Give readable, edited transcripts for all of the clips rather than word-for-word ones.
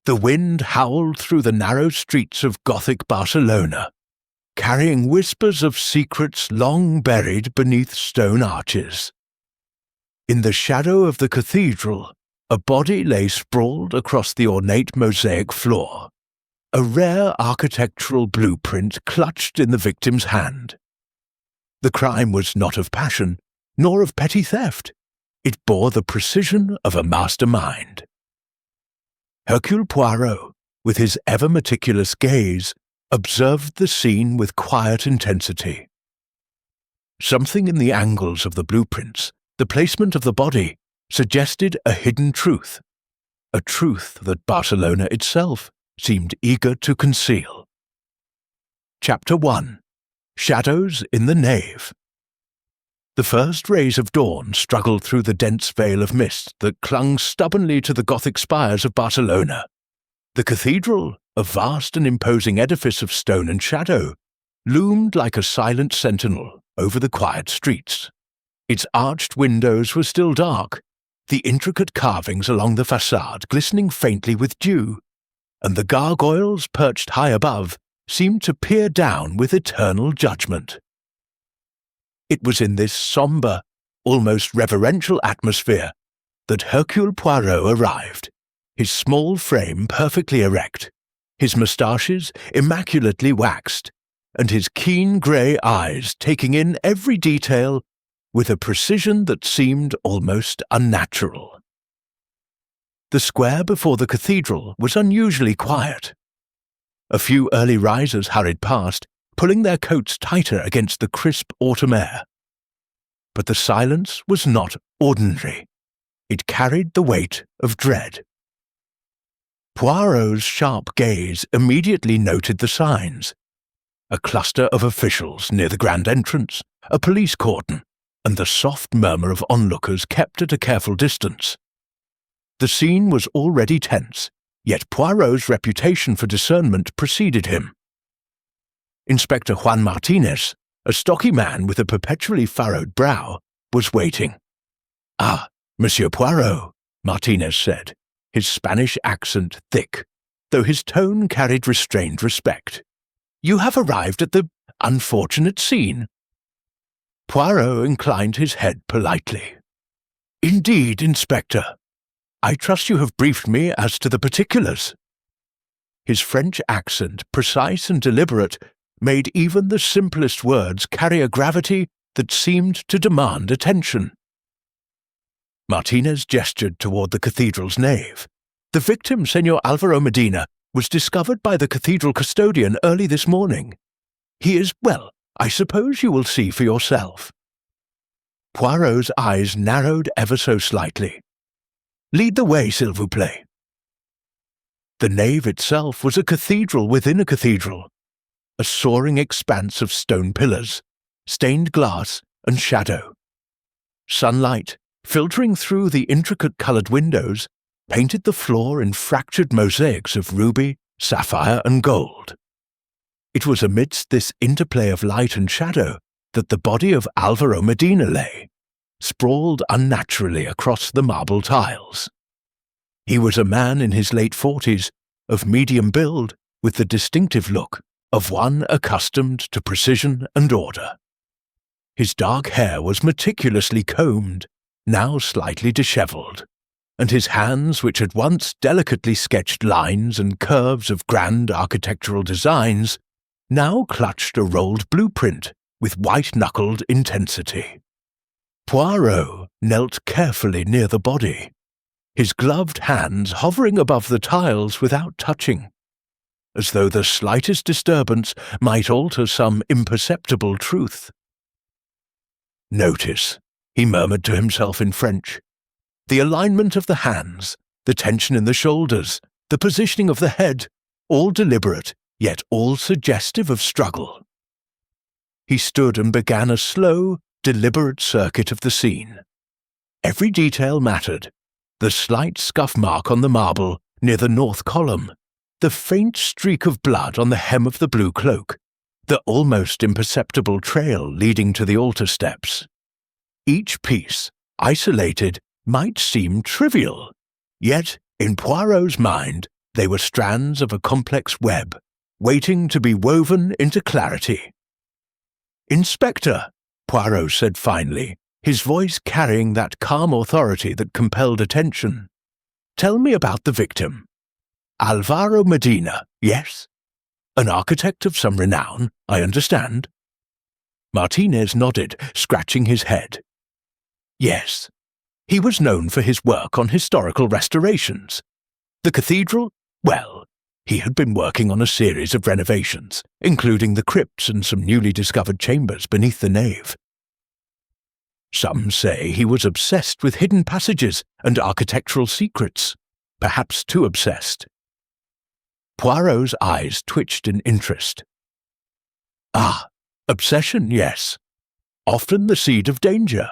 The wind howled through the narrow streets of Gothic Barcelona, carrying whispers of secrets long buried beneath stone arches. In the shadow of the cathedral, a body lay sprawled across the ornate mosaic floor, a rare architectural blueprint clutched in the victim's hand. The crime was not of passion, nor of petty theft. It bore the precision of a mastermind. Hercule Poirot, with his ever meticulous gaze, observed the scene with quiet intensity. Something in the angles of the blueprints, the placement of the body, suggested a hidden truth, a truth that Barcelona itself seemed eager to conceal. Chapter 1. Shadows in the Nave. The first rays of dawn struggled through the dense veil of mist that clung stubbornly to the Gothic spires of Barcelona. The cathedral, a vast and imposing edifice of stone and shadow, loomed like a silent sentinel over the quiet streets. Its arched windows were still dark, the intricate carvings along the façade glistening faintly with dew, and the gargoyles perched high above seemed to peer down with eternal judgment. It was in this sombre, almost reverential atmosphere that Hercule Poirot arrived, his small frame perfectly erect, his moustaches immaculately waxed, and his keen grey eyes taking in every detail with a precision that seemed almost unnatural. The square before the cathedral was unusually quiet. A few early risers hurried past, pulling their coats tighter against the crisp autumn air. But the silence was not ordinary. It carried the weight of dread. Poirot's sharp gaze immediately noted the signs. A cluster of officials near the grand entrance, a police cordon, and the soft murmur of onlookers kept at a careful distance. The scene was already tense, yet Poirot's reputation for discernment preceded him. Inspector Juan Martinez, a stocky man with a perpetually furrowed brow, was waiting. "Ah, Monsieur Poirot," Martinez said, his Spanish accent thick, though his tone carried restrained respect. "You have arrived at the unfortunate scene." Poirot inclined his head politely. "Indeed, Inspector. I trust you have briefed me as to the particulars." His French accent, precise and deliberate, made even the simplest words carry a gravity that seemed to demand attention. Martinez gestured toward the cathedral's nave. "The victim, Señor Alvaro Medina, was discovered by the cathedral custodian early this morning. He is, well, I suppose you will see for yourself." Poirot's eyes narrowed ever so slightly. "Lead the way, s'il vous plaît." The nave itself was a cathedral within a cathedral, a soaring expanse of stone pillars, stained glass and shadow. Sunlight, filtering through the intricate coloured windows, painted the floor in fractured mosaics of ruby, sapphire and gold. It was amidst this interplay of light and shadow that the body of Alvaro Medina lay, sprawled unnaturally across the marble tiles. He was a man in his late 40s, of medium build, with the distinctive look of one accustomed to precision and order. His dark hair was meticulously combed, now slightly dishevelled, and his hands, which had once delicately sketched lines and curves of grand architectural designs, now clutched a rolled blueprint with white-knuckled intensity. Poirot knelt carefully near the body, his gloved hands hovering above the tiles without touching, as though the slightest disturbance might alter some imperceptible truth. "Notice," he murmured to himself in French, "the alignment of the hands, the tension in the shoulders, the positioning of the head, all deliberate, yet all suggestive of struggle." He stood and began a slow, deliberate circuit of the scene. Every detail mattered. The slight scuff mark on the marble near the north column, the faint streak of blood on the hem of the blue cloak, the almost imperceptible trail leading to the altar steps. Each piece, isolated, might seem trivial, yet, in Poirot's mind, They were strands of a complex web, waiting to be woven into clarity. "Inspector," Poirot said finally, his voice carrying that calm authority that compelled attention. "Tell me about the victim." "Alvaro Medina, yes? An architect of some renown, I understand." Martinez nodded, scratching his head. "Yes. He was known for his work on historical restorations. The cathedral? Well, he had been working on a series of renovations, including the crypts and some newly discovered chambers beneath the nave. Some say he was obsessed with hidden passages and architectural secrets, perhaps too obsessed." Poirot's eyes twitched in interest. "Ah, obsession, yes. Often the seed of danger.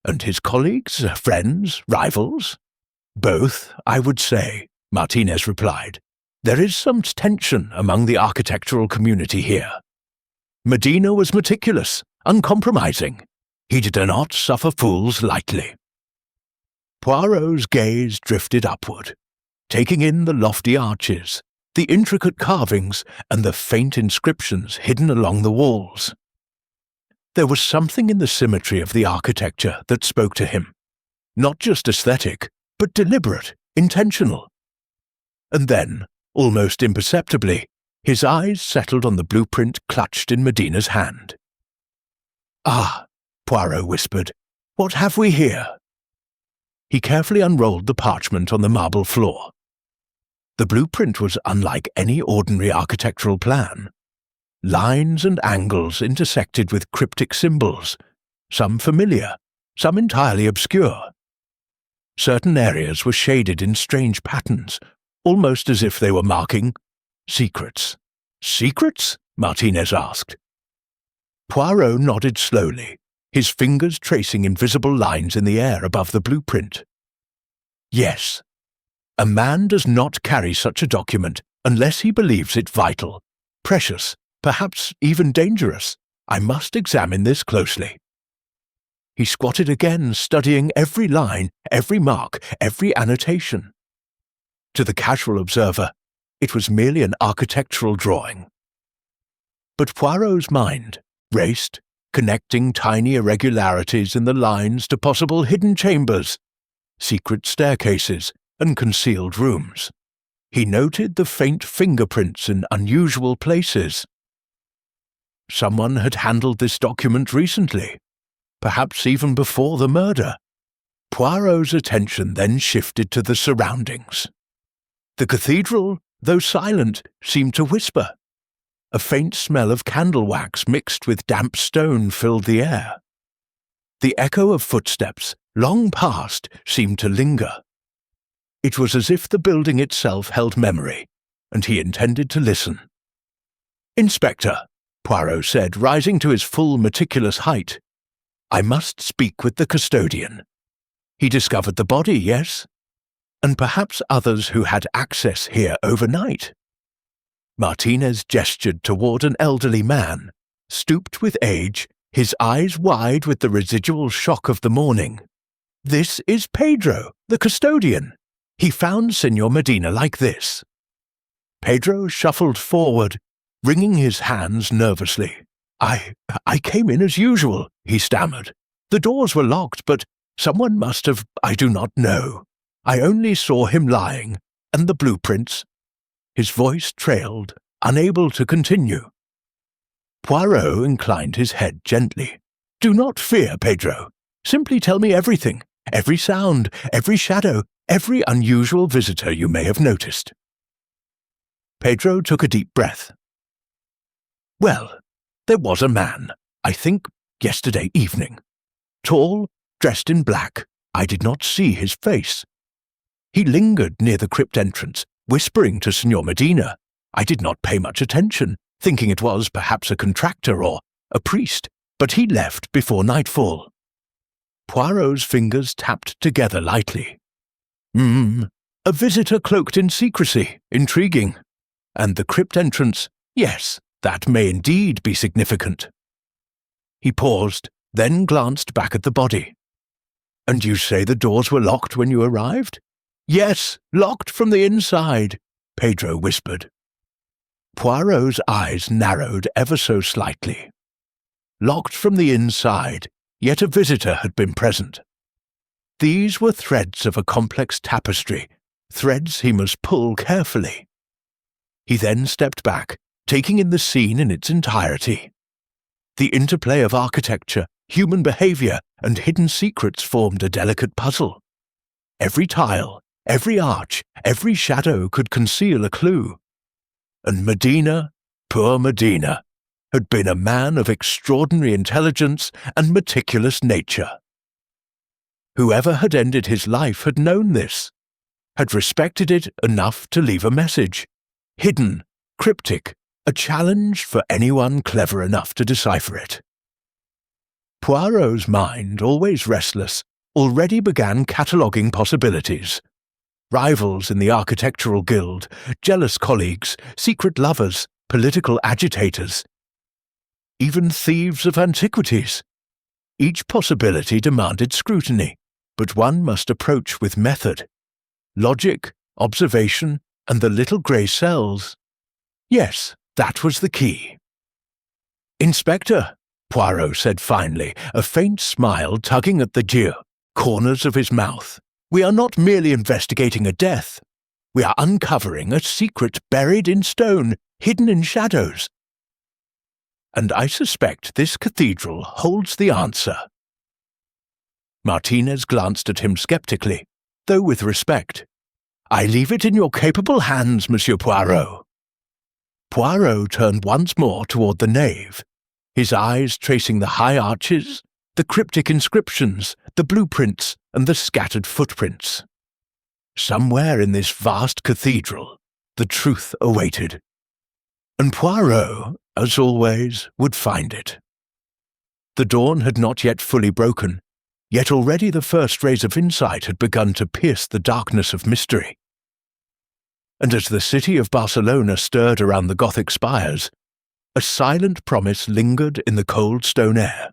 And his colleagues, friends, rivals?" "Both, I would say," Martinez replied. "There is some tension among the architectural community here. Medina was meticulous, uncompromising. He did not suffer fools lightly." Poirot's gaze drifted upward, taking in the lofty arches, the intricate carvings, and the faint inscriptions hidden along the walls. There was something in the symmetry of the architecture that spoke to him. Not just aesthetic, but deliberate, intentional. And then, almost imperceptibly, his eyes settled on the blueprint clutched in Medina's hand. "Ah," Poirot whispered, "what have we here?" He carefully unrolled the parchment on the marble floor. The blueprint was unlike any ordinary architectural plan. Lines and angles intersected with cryptic symbols, some familiar, some entirely obscure. Certain areas were shaded in strange patterns, almost as if they were marking secrets. "Secrets?" Martinez asked. Poirot nodded slowly, his fingers tracing invisible lines in the air above the blueprint. "Yes. A man does not carry such a document unless he believes it vital, precious, perhaps even dangerous. I must examine this closely." He squatted again, studying every line, every mark, every annotation. To the casual observer, it was merely an architectural drawing. But Poirot's mind raced, connecting tiny irregularities in the lines to possible hidden chambers, secret staircases, and concealed rooms. He noted the faint fingerprints in unusual places. Someone had handled this document recently, perhaps even before the murder. Poirot's attention then shifted to the surroundings. The cathedral, though silent, seemed to whisper. A faint smell of candle wax mixed with damp stone filled the air. The echo of footsteps, long past, seemed to linger. It was as if the building itself held memory, and he intended to listen. "Inspector," Poirot said, rising to his full meticulous height, "I must speak with the custodian. He discovered the body, yes? And perhaps others who had access here overnight." Martinez gestured toward an elderly man, stooped with age, his eyes wide with the residual shock of the morning. "This is Pedro, the custodian. He found Señor Medina like this." Pedro shuffled forward, wringing his hands nervously. I came in as usual," he stammered. "The doors were locked, but someone must have, I do not know. I only saw him lying, and the blueprints." His voice trailed, unable to continue. Poirot inclined his head gently. "Do not fear, Pedro. Simply tell me everything, every sound, every shadow, every unusual visitor you may have noticed." Pedro took a deep breath. "Well, there was a man, I think yesterday evening. Tall, dressed in black. I did not see his face. He lingered near the crypt entrance, whispering to Señor Medina. I did not pay much attention, thinking it was perhaps a contractor or a priest, but he left before nightfall." Poirot's fingers tapped together lightly. A visitor cloaked in secrecy, intriguing. And the crypt entrance, yes, that may indeed be significant." He paused, then glanced back at the body. "And you say the doors were locked when you arrived?" "Yes, locked from the inside," Pedro whispered. Poirot's eyes narrowed ever so slightly. Locked from the inside, yet a visitor had been present. These were threads of a complex tapestry, threads he must pull carefully. He then stepped back, taking in the scene in its entirety. The interplay of architecture, human behavior, and hidden secrets formed a delicate puzzle. Every tile, every arch, every shadow could conceal a clue. And Medina, poor Medina, had been a man of extraordinary intelligence and meticulous nature. Whoever had ended his life had known this, had respected it enough to leave a message, hidden, cryptic, a challenge for anyone clever enough to decipher it. Poirot's mind, always restless, already began cataloguing possibilities. Rivals in the architectural guild, jealous colleagues, secret lovers, political agitators, even thieves of antiquities. Each possibility demanded scrutiny, but one must approach with method. Logic, observation, and the little grey cells. Yes, that was the key. "Inspector," Poirot said finally, a faint smile tugging at the corners of his mouth. "We are not merely investigating a death. We are uncovering a secret buried in stone, hidden in shadows. And I suspect this cathedral holds the answer." Martinez glanced at him skeptically, though with respect. "I leave it in your capable hands, Monsieur Poirot." Poirot turned once more toward the nave, his eyes tracing the high arches, the cryptic inscriptions, the blueprints, and the scattered footprints. Somewhere in this vast cathedral, the truth awaited. And Poirot, as always, would find it. The dawn had not yet fully broken, yet already the first rays of insight had begun to pierce the darkness of mystery. And as the city of Barcelona stirred around the Gothic spires, a silent promise lingered in the cold stone air.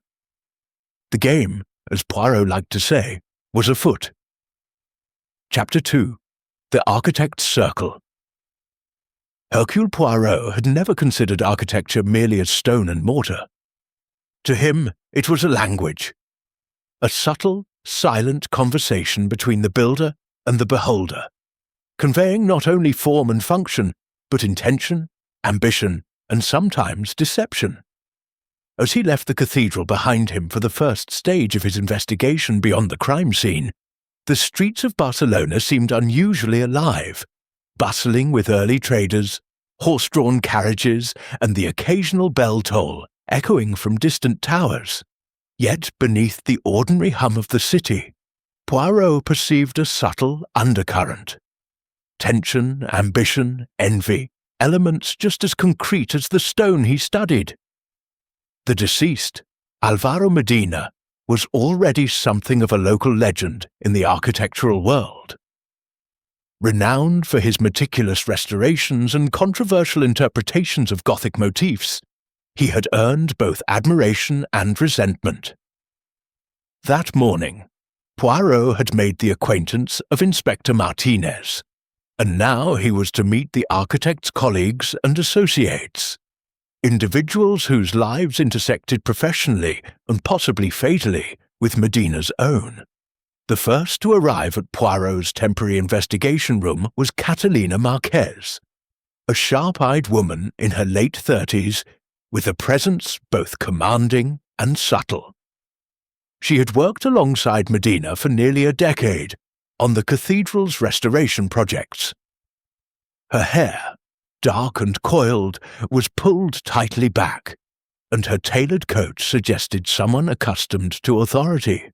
The game, as Poirot liked to say, was afoot. Chapter 2. The Architect's Circle. Hercule Poirot had never considered architecture merely as stone and mortar. To him, it was a language, a subtle, silent conversation between the builder and the beholder, conveying not only form and function, but intention, ambition, and sometimes deception. As he left the cathedral behind him for the first stage of his investigation beyond the crime scene, the streets of Barcelona seemed unusually alive, bustling with early traders, horse-drawn carriages, and the occasional bell toll echoing from distant towers. Yet beneath the ordinary hum of the city, Poirot perceived a subtle undercurrent. Tension, ambition, envy, elements just as concrete as the stone he studied. The deceased, Alvaro Medina, was already something of a local legend in the architectural world. Renowned for his meticulous restorations and controversial interpretations of Gothic motifs, he had earned both admiration and resentment. That morning, Poirot had made the acquaintance of Inspector Martinez, and now he was to meet the architect's colleagues and associates, individuals whose lives intersected professionally and possibly fatally with Medina's own. The first to arrive at Poirot's temporary investigation room was Catalina Marquez, a sharp-eyed woman in her late 30s with a presence both commanding and subtle. She had worked alongside Medina for nearly a decade on the cathedral's restoration projects. Her hair, dark and coiled, was pulled tightly back, and her tailored coat suggested someone accustomed to authority.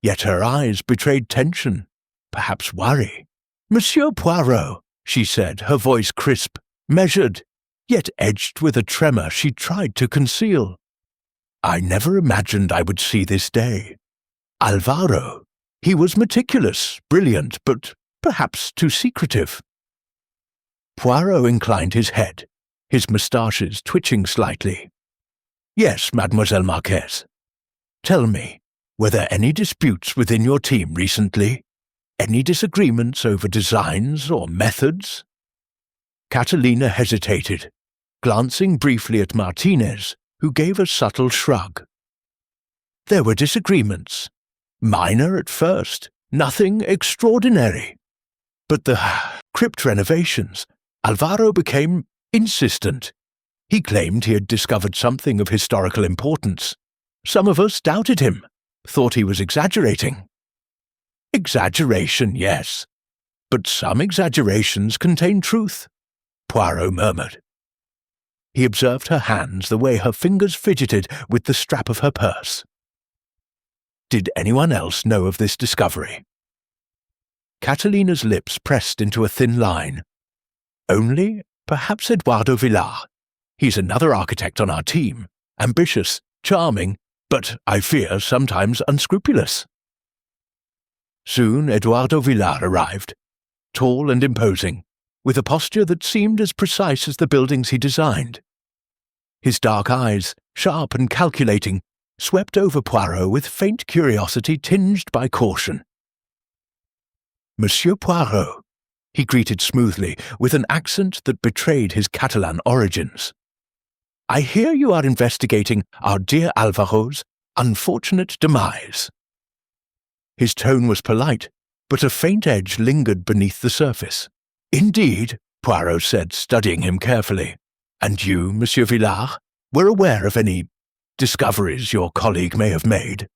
Yet her eyes betrayed tension, perhaps worry. "Monsieur Poirot," she said, her voice crisp, measured, yet edged with a tremor she tried to conceal. "I never imagined I would see this day. Alvaro, he was meticulous, brilliant, but perhaps too secretive." Poirot inclined his head, his moustaches twitching slightly. "Yes, Mademoiselle Marquez. Tell me, were there any disputes within your team recently? Any disagreements over designs or methods?" Catalina hesitated, glancing briefly at Martinez, who gave a subtle shrug. There were disagreements. Minor at first, nothing extraordinary. But the crypt renovations, Alvaro became insistent. He claimed he had discovered something of historical importance. Some of us doubted him, thought he was exaggerating. Exaggeration, yes. But some exaggerations contain truth, Poirot murmured. He observed her hands, the way her fingers fidgeted with the strap of her purse. Did anyone else know of this discovery? Catalina's lips pressed into a thin line. Only, perhaps, Eduardo Villar. He's another architect on our team, ambitious, charming, but, I fear, sometimes unscrupulous. Soon Eduardo Villar arrived, tall and imposing, with a posture that seemed as precise as the buildings he designed. His dark eyes, sharp and calculating, swept over Poirot with faint curiosity tinged by caution. Monsieur Poirot, he greeted smoothly, with an accent that betrayed his Catalan origins. I hear you are investigating our dear Alvaro's unfortunate demise. His tone was polite, but a faint edge lingered beneath the surface. Indeed, Poirot said, studying him carefully. And you, Monsieur Villar, were aware of any discoveries your colleague may have made?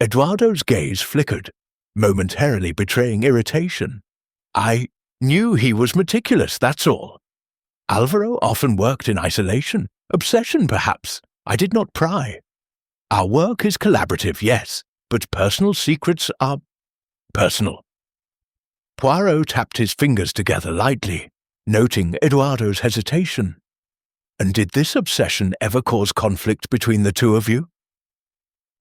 Eduardo's gaze flickered, momentarily betraying irritation. I knew he was meticulous, that's all. Alvaro often worked in isolation, obsession perhaps. I did not pry. Our work is collaborative, yes, but personal secrets are personal. Poirot tapped his fingers together lightly, noting Eduardo's hesitation. And did this obsession ever cause conflict between the two of you?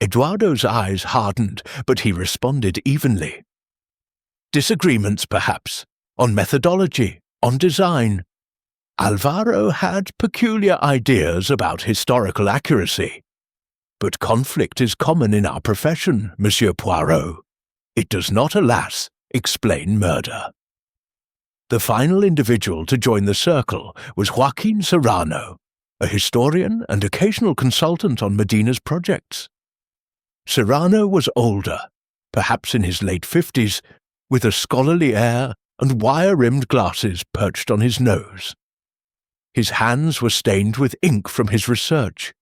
Eduardo's eyes hardened, but he responded evenly. Disagreements, perhaps, on methodology, on design. Alvaro had peculiar ideas about historical accuracy. But conflict is common in our profession, Monsieur Poirot. It does not, alas, explain murder. The final individual to join the circle was Joaquin Serrano, a historian and occasional consultant on Medina's projects. Serrano was older, perhaps in his late 50s, with a scholarly air and wire-rimmed glasses perched on his nose. His hands were stained with ink from his research,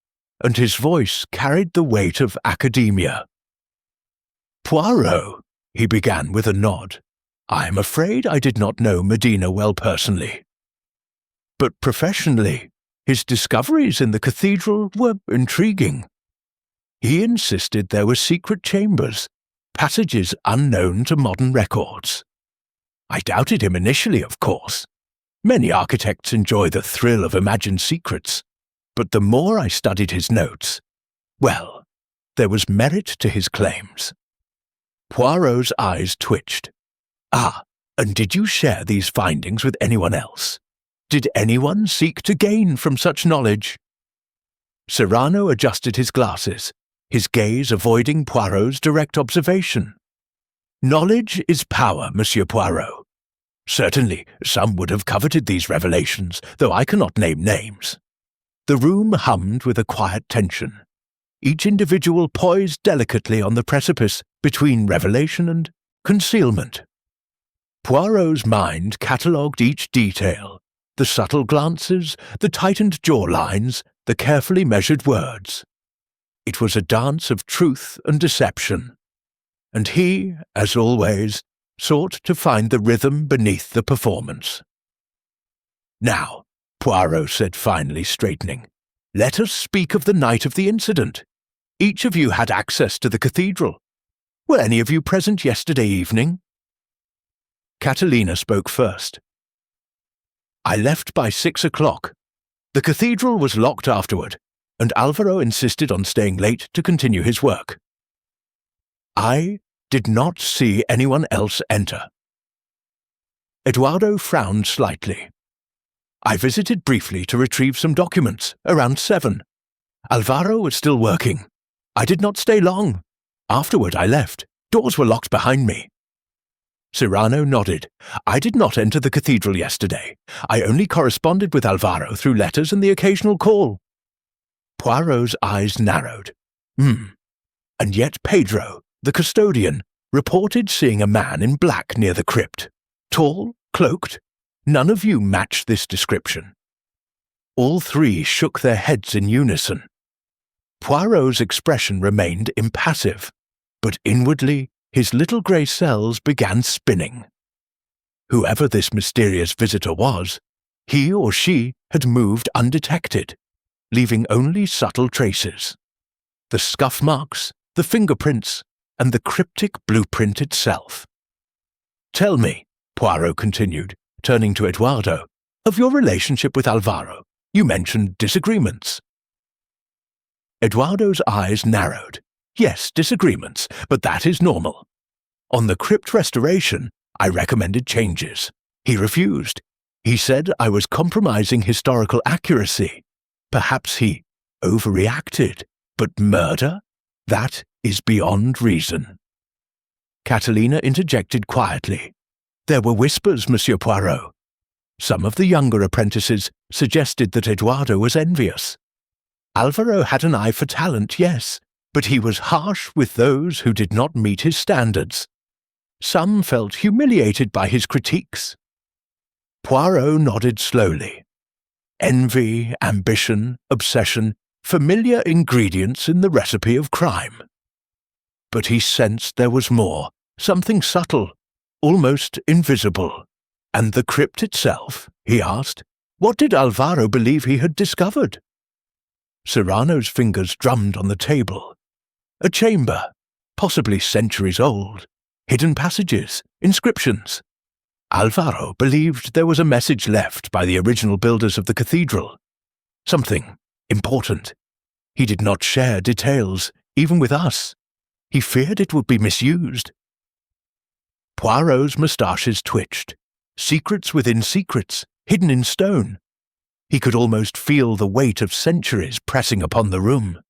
and his voice carried the weight of academia. Poirot, he began with a nod. I am afraid I did not know Medina well personally. But professionally, his discoveries in the cathedral were intriguing. He insisted there were secret chambers, passages unknown to modern records. I doubted him initially, of course. Many architects enjoy the thrill of imagined secrets, but the more I studied his notes, well, there was merit to his claims. Poirot's eyes twitched. Ah, and did you share these findings with anyone else? Did anyone seek to gain from such knowledge? Serrano adjusted his glasses, his gaze avoiding Poirot's direct observation. Knowledge is power, Monsieur Poirot. Certainly, some would have coveted these revelations, though I cannot name names. The room hummed with a quiet tension, each individual poised delicately on the precipice between revelation and concealment. Poirot's mind catalogued each detail, the subtle glances, the tightened jawlines, the carefully measured words. It was a dance of truth and deception, and he, as always, sought to find the rhythm beneath the performance. Now, Poirot said finally, straightening, let us speak of the night of the incident. Each of you had access to the cathedral. Were any of you present yesterday evening? Catalina spoke first. I left by 6 o'clock. The cathedral was locked afterward, and Alvaro insisted on staying late to continue his work. I did not see anyone else enter. Eduardo frowned slightly. I visited briefly to retrieve some documents, around 7. Alvaro was still working. I did not stay long. Afterward I left. Doors were locked behind me. Cyrano nodded. "I did not enter the cathedral yesterday. I only corresponded with Alvaro through letters and the occasional call." Poirot's eyes narrowed. And yet Pedro, the custodian, reported seeing a man in black near the crypt. Tall, cloaked. None of you match this description. All three shook their heads in unison. Poirot's expression remained impassive, but inwardly his little grey cells began spinning. Whoever this mysterious visitor was, he or she had moved undetected, leaving only subtle traces. The scuff marks, the fingerprints, and the cryptic blueprint itself. "Tell me," Poirot continued, turning to Eduardo, "of your relationship with Alvaro. You mentioned disagreements." Eduardo's eyes narrowed. "Yes, disagreements, but that is normal. On the crypt restoration, I recommended changes. He refused. He said I was compromising historical accuracy. Perhaps he overreacted, but murder? That is beyond reason." Catalina interjected quietly. "There were whispers, Monsieur Poirot. Some of the younger apprentices suggested that Eduardo was envious. Alvaro had an eye for talent, yes, but he was harsh with those who did not meet his standards. Some felt humiliated by his critiques." Poirot nodded slowly. Envy, ambition, obsession, familiar ingredients in the recipe of crime. But he sensed there was more, something subtle, almost invisible. "And the crypt itself?" he asked. "What did Alvaro believe he had discovered?" Cyrano's fingers drummed on the table. A chamber, possibly centuries old, hidden passages, inscriptions. Alvaro believed there was a message left by the original builders of the cathedral. Something important. He did not share details, even with us. He feared it would be misused. Poirot's moustaches twitched. Secrets within secrets, hidden in stone. He could almost feel the weight of centuries pressing upon the room.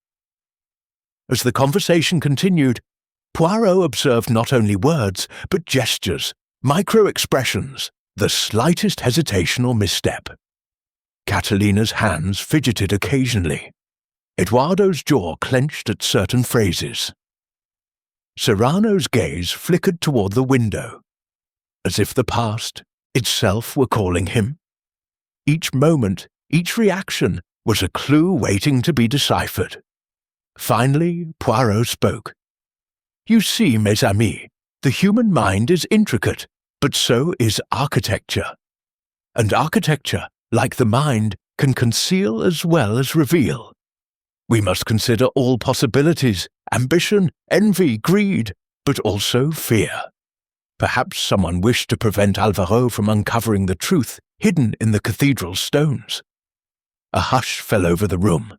As the conversation continued, Poirot observed not only words, but gestures, micro-expressions, the slightest hesitation or misstep. Catalina's hands fidgeted occasionally. Eduardo's jaw clenched at certain phrases. Cyrano's gaze flickered toward the window, as if the past itself were calling him. Each moment, each reaction was a clue waiting to be deciphered. Finally, Poirot spoke. "You see, mes amis, the human mind is intricate, but so is architecture. And architecture, like the mind, can conceal as well as reveal. We must consider all possibilities, ambition, envy, greed, but also fear. Perhaps someone wished to prevent Alvaro from uncovering the truth hidden in the cathedral stones." A hush fell over the room.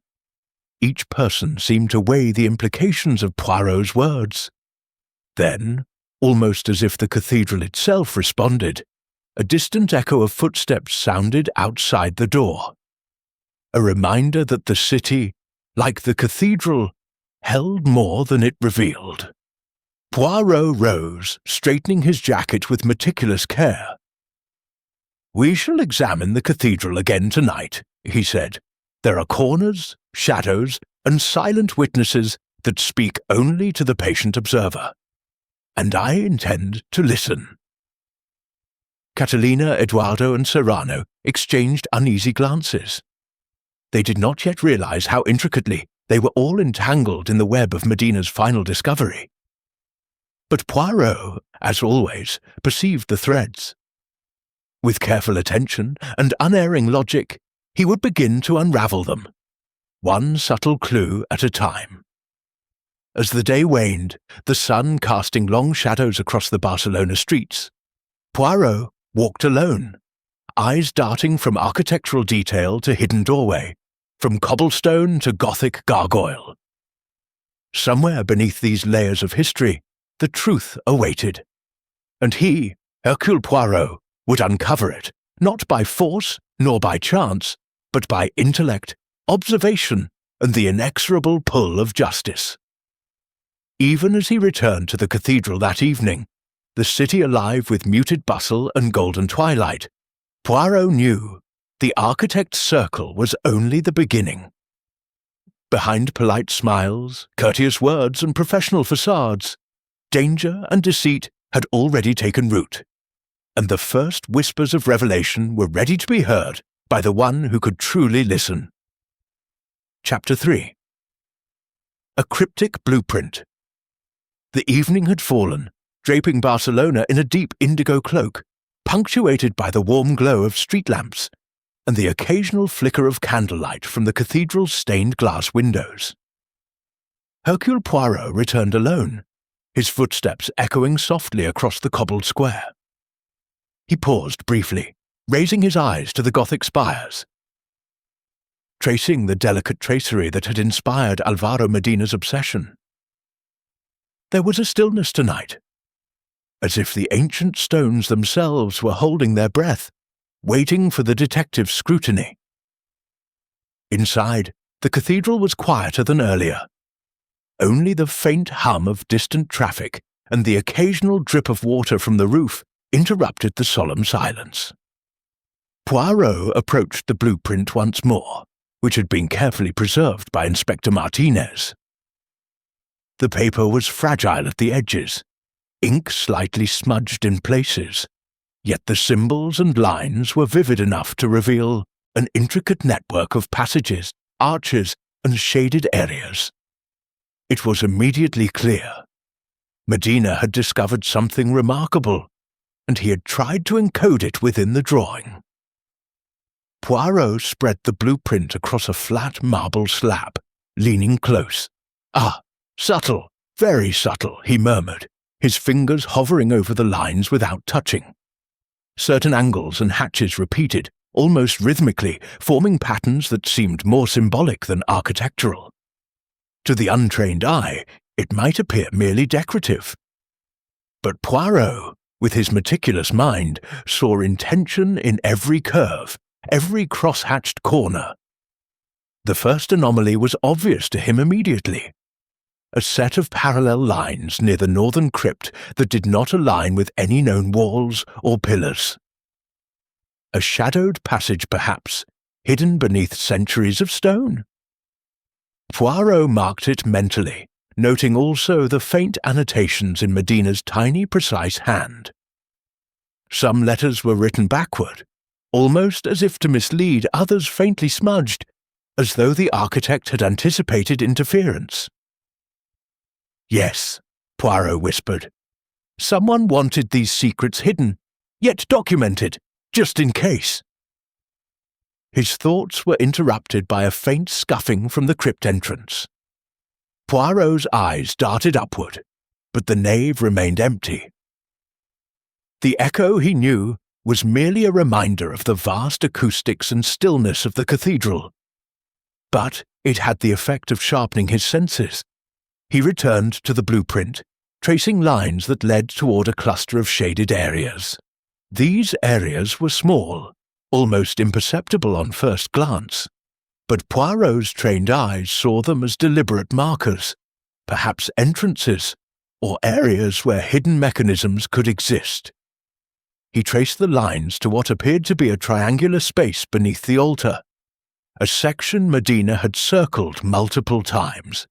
Each person seemed to weigh the implications of Poirot's words. Then, almost as if the cathedral itself responded, a distant echo of footsteps sounded outside the door. A reminder that the city, like the cathedral, held more than it revealed. Poirot rose, straightening his jacket with meticulous care. "We shall examine the cathedral again tonight," he said. "There are corners, shadows, and silent witnesses that speak only to the patient observer. And I intend to listen." Catalina, Eduardo, and Cyrano exchanged uneasy glances. They did not yet realize how intricately they were all entangled in the web of Medina's final discovery. But Poirot, as always, perceived the threads. With careful attention and unerring logic, he would begin to unravel them, one subtle clue at a time. As the day waned, the sun casting long shadows across the Barcelona streets, Poirot walked alone, eyes darting from architectural detail to hidden doorway, from cobblestone to Gothic gargoyle. Somewhere beneath these layers of history, the truth awaited, and he, Hercule Poirot, would uncover it, not by force nor by chance, but by intellect, observation, and the inexorable pull of justice. Even as he returned to the cathedral that evening, the city alive with muted bustle and golden twilight, Poirot knew the architect's circle was only the beginning. Behind polite smiles, courteous words, and professional facades, danger and deceit had already taken root, and the first whispers of revelation were ready to be heard by the one who could truly listen. Chapter 3. A cryptic blueprint. The evening had fallen, draping Barcelona in a deep indigo cloak, punctuated by the warm glow of street lamps and the occasional flicker of candlelight from the cathedral's stained glass windows. Hercule Poirot returned alone, his footsteps echoing softly across the cobbled square. He paused briefly, raising his eyes to the Gothic spires. Tracing the delicate tracery that had inspired Álvaro Medina's obsession. There was a stillness tonight, as if the ancient stones themselves were holding their breath, waiting for the detective's scrutiny. Inside, the cathedral was quieter than earlier. Only the faint hum of distant traffic and the occasional drip of water from the roof interrupted the solemn silence. Poirot approached the blueprint once more, which had been carefully preserved by Inspector Martinez. The paper was fragile at the edges, ink slightly smudged in places, yet the symbols and lines were vivid enough to reveal an intricate network of passages, arches, and shaded areas. It was immediately clear. Medina had discovered something remarkable, and he had tried to encode it within the drawing. Poirot spread the blueprint across a flat marble slab, leaning close. "Ah, subtle, very subtle," he murmured, his fingers hovering over the lines without touching. Certain angles and hatches repeated, almost rhythmically, forming patterns that seemed more symbolic than architectural. To the untrained eye, it might appear merely decorative. But Poirot, with his meticulous mind, saw intention in every curve, every cross-hatched corner. The first anomaly was obvious to him immediately. A set of parallel lines near the northern crypt that did not align with any known walls or pillars. A shadowed passage, perhaps, hidden beneath centuries of stone. Poirot marked it mentally, noting also the faint annotations in Medina's tiny, precise hand. Some letters were written backward, almost as if to mislead, others faintly smudged, as though the architect had anticipated interference. "Yes," Poirot whispered. "Someone wanted these secrets hidden, yet documented, just in case." His thoughts were interrupted by a faint scuffing from the crypt entrance. Poirot's eyes darted upward, but the nave remained empty. The echo, he knew, was merely a reminder of the vast acoustics and stillness of the cathedral. But it had the effect of sharpening his senses. He returned to the blueprint, tracing lines that led toward a cluster of shaded areas. These areas were small, almost imperceptible on first glance, but Poirot's trained eyes saw them as deliberate markers, perhaps entrances, or areas where hidden mechanisms could exist. He traced the lines to what appeared to be a triangular space beneath the altar, a section Medina had circled multiple times.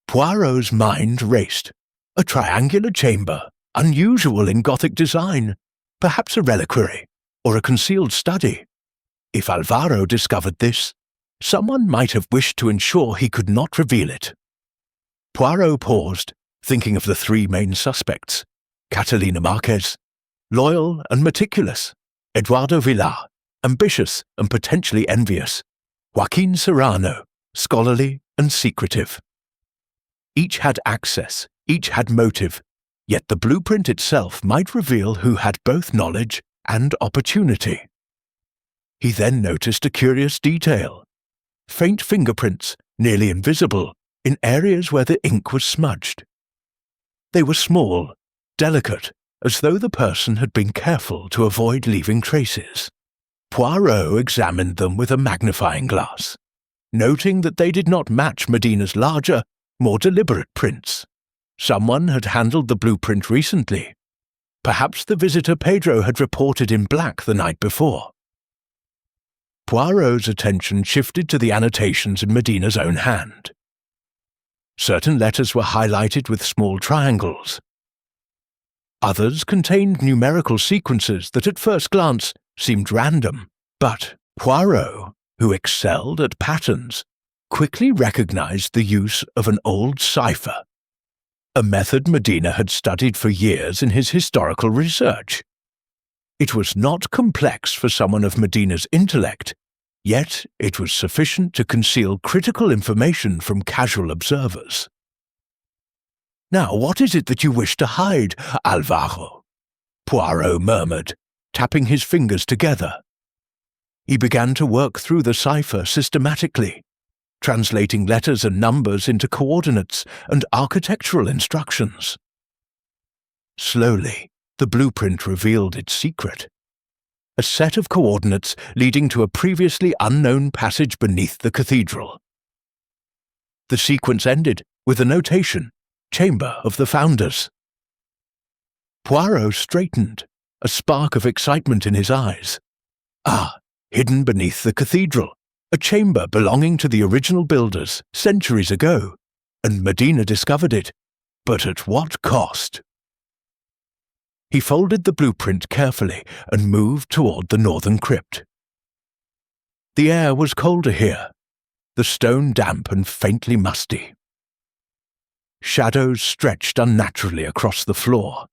Poirot's mind raced. A triangular chamber, unusual in Gothic design, perhaps a reliquary, or a concealed study. If Álvaro discovered this, someone might have wished to ensure he could not reveal it. Poirot paused, thinking of the three main suspects: Catalina Marquez, loyal and meticulous; Eduardo Villar, ambitious and potentially envious; Joaquin Serrano, scholarly and secretive. Each had access, each had motive, yet the blueprint itself might reveal who had both knowledge and opportunity. He then noticed a curious detail: faint fingerprints, nearly invisible, in areas where the ink was smudged. They were small, delicate, as though the person had been careful to avoid leaving traces. Poirot examined them with a magnifying glass, noting that they did not match Medina's larger, more deliberate prints. Someone had handled the blueprint recently, Perhaps the visitor Pedro had reported in black the night before. Poirot's attention shifted to the annotations in Medina's own hand. Certain letters were highlighted with small triangles. Others contained numerical sequences that at first glance seemed random, but Poirot, who excelled at patterns, quickly recognized the use of an old cipher, a method Medina had studied for years in his historical research. It was not complex for someone of Medina's intellect, yet it was sufficient to conceal critical information from casual observers. "Now, what is it that you wish to hide, Alvaro?" Poirot murmured, tapping his fingers together. He began to work through the cipher systematically, translating letters and numbers into coordinates and architectural instructions. Slowly, the blueprint revealed its secret: a set of coordinates leading to a previously unknown passage beneath the cathedral. The sequence ended with a notation, "Chamber of the Founders." Poirot straightened, a spark of excitement in his eyes. Hidden beneath the cathedral, a chamber belonging to the original builders centuries ago, and Medina discovered it, but at what cost? He folded the blueprint carefully and moved toward the northern crypt. The air was colder here, the stone damp and faintly musty. Shadows stretched unnaturally across the floor,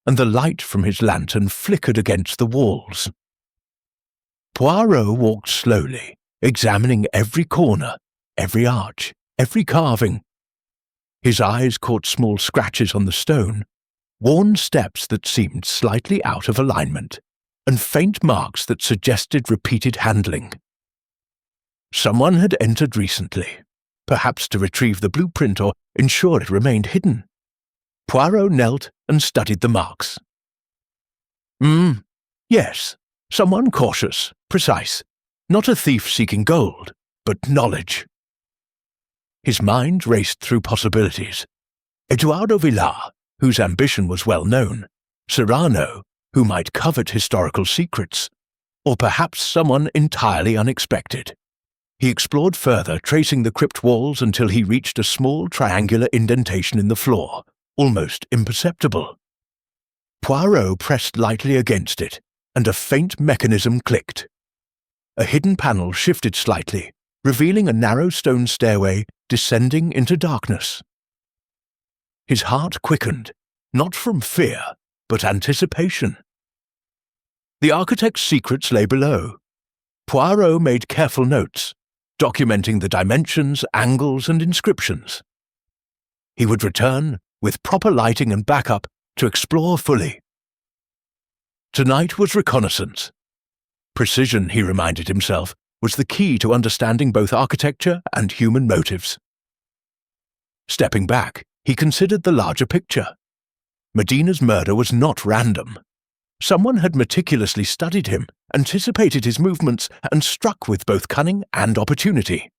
and the light from his lantern flickered against the walls. Poirot walked slowly, examining every corner, every arch, every carving. His eyes caught small scratches on the stone, worn steps that seemed slightly out of alignment, and faint marks that suggested repeated handling. Someone had entered recently, perhaps to retrieve the blueprint or ensure it remained hidden. Poirot knelt and studied the marks. Yes, someone cautious, precise, not a thief seeking gold, but knowledge. His mind raced through possibilities. Eduardo Villar, whose ambition was well known, Serrano, who might covet historical secrets, or perhaps someone entirely unexpected. He explored further, tracing the crypt walls until he reached a small triangular indentation in the floor, almost imperceptible. Poirot pressed lightly against it, and a faint mechanism clicked. A hidden panel shifted slightly, revealing a narrow stone stairway descending into darkness. His heart quickened, not from fear, but anticipation. The architect's secrets lay below. Poirot made careful notes, documenting the dimensions, angles, and inscriptions. He would return, with proper lighting and backup, to explore fully. Tonight was reconnaissance. Precision, he reminded himself, was the key to understanding both architecture and human motives. Stepping back, he considered the larger picture. Medina's murder was not random. Someone had meticulously studied him, anticipated his movements, and struck with both cunning and opportunity.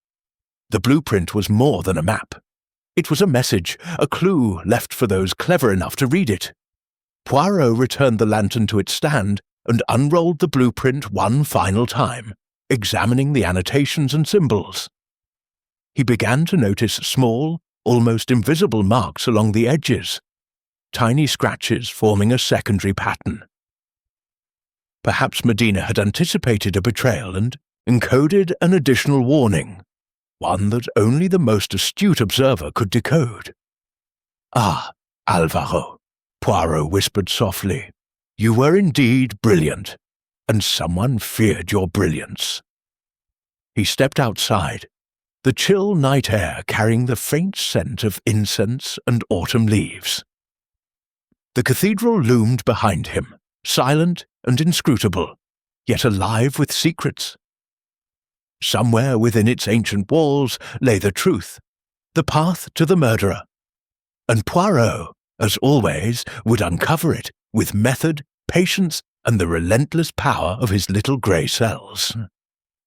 The blueprint was more than a map. It was a message, a clue left for those clever enough to read it. Poirot returned the lantern to its stand and unrolled the blueprint one final time, examining the annotations and symbols. He began to notice small, almost invisible marks along the edges, tiny scratches forming a secondary pattern. Perhaps Medina had anticipated a betrayal and encoded an additional warning, one that only the most astute observer could decode. "Ah, Alvaro," Poirot whispered softly, "you were indeed brilliant, and someone feared your brilliance." He stepped outside, the chill night air carrying the faint scent of incense and autumn leaves. The cathedral loomed behind him, silent and inscrutable, yet alive with secrets. Somewhere within its ancient walls lay the truth, the path to the murderer. And Poirot, as always, would uncover it with method, patience, and the relentless power of his little grey cells.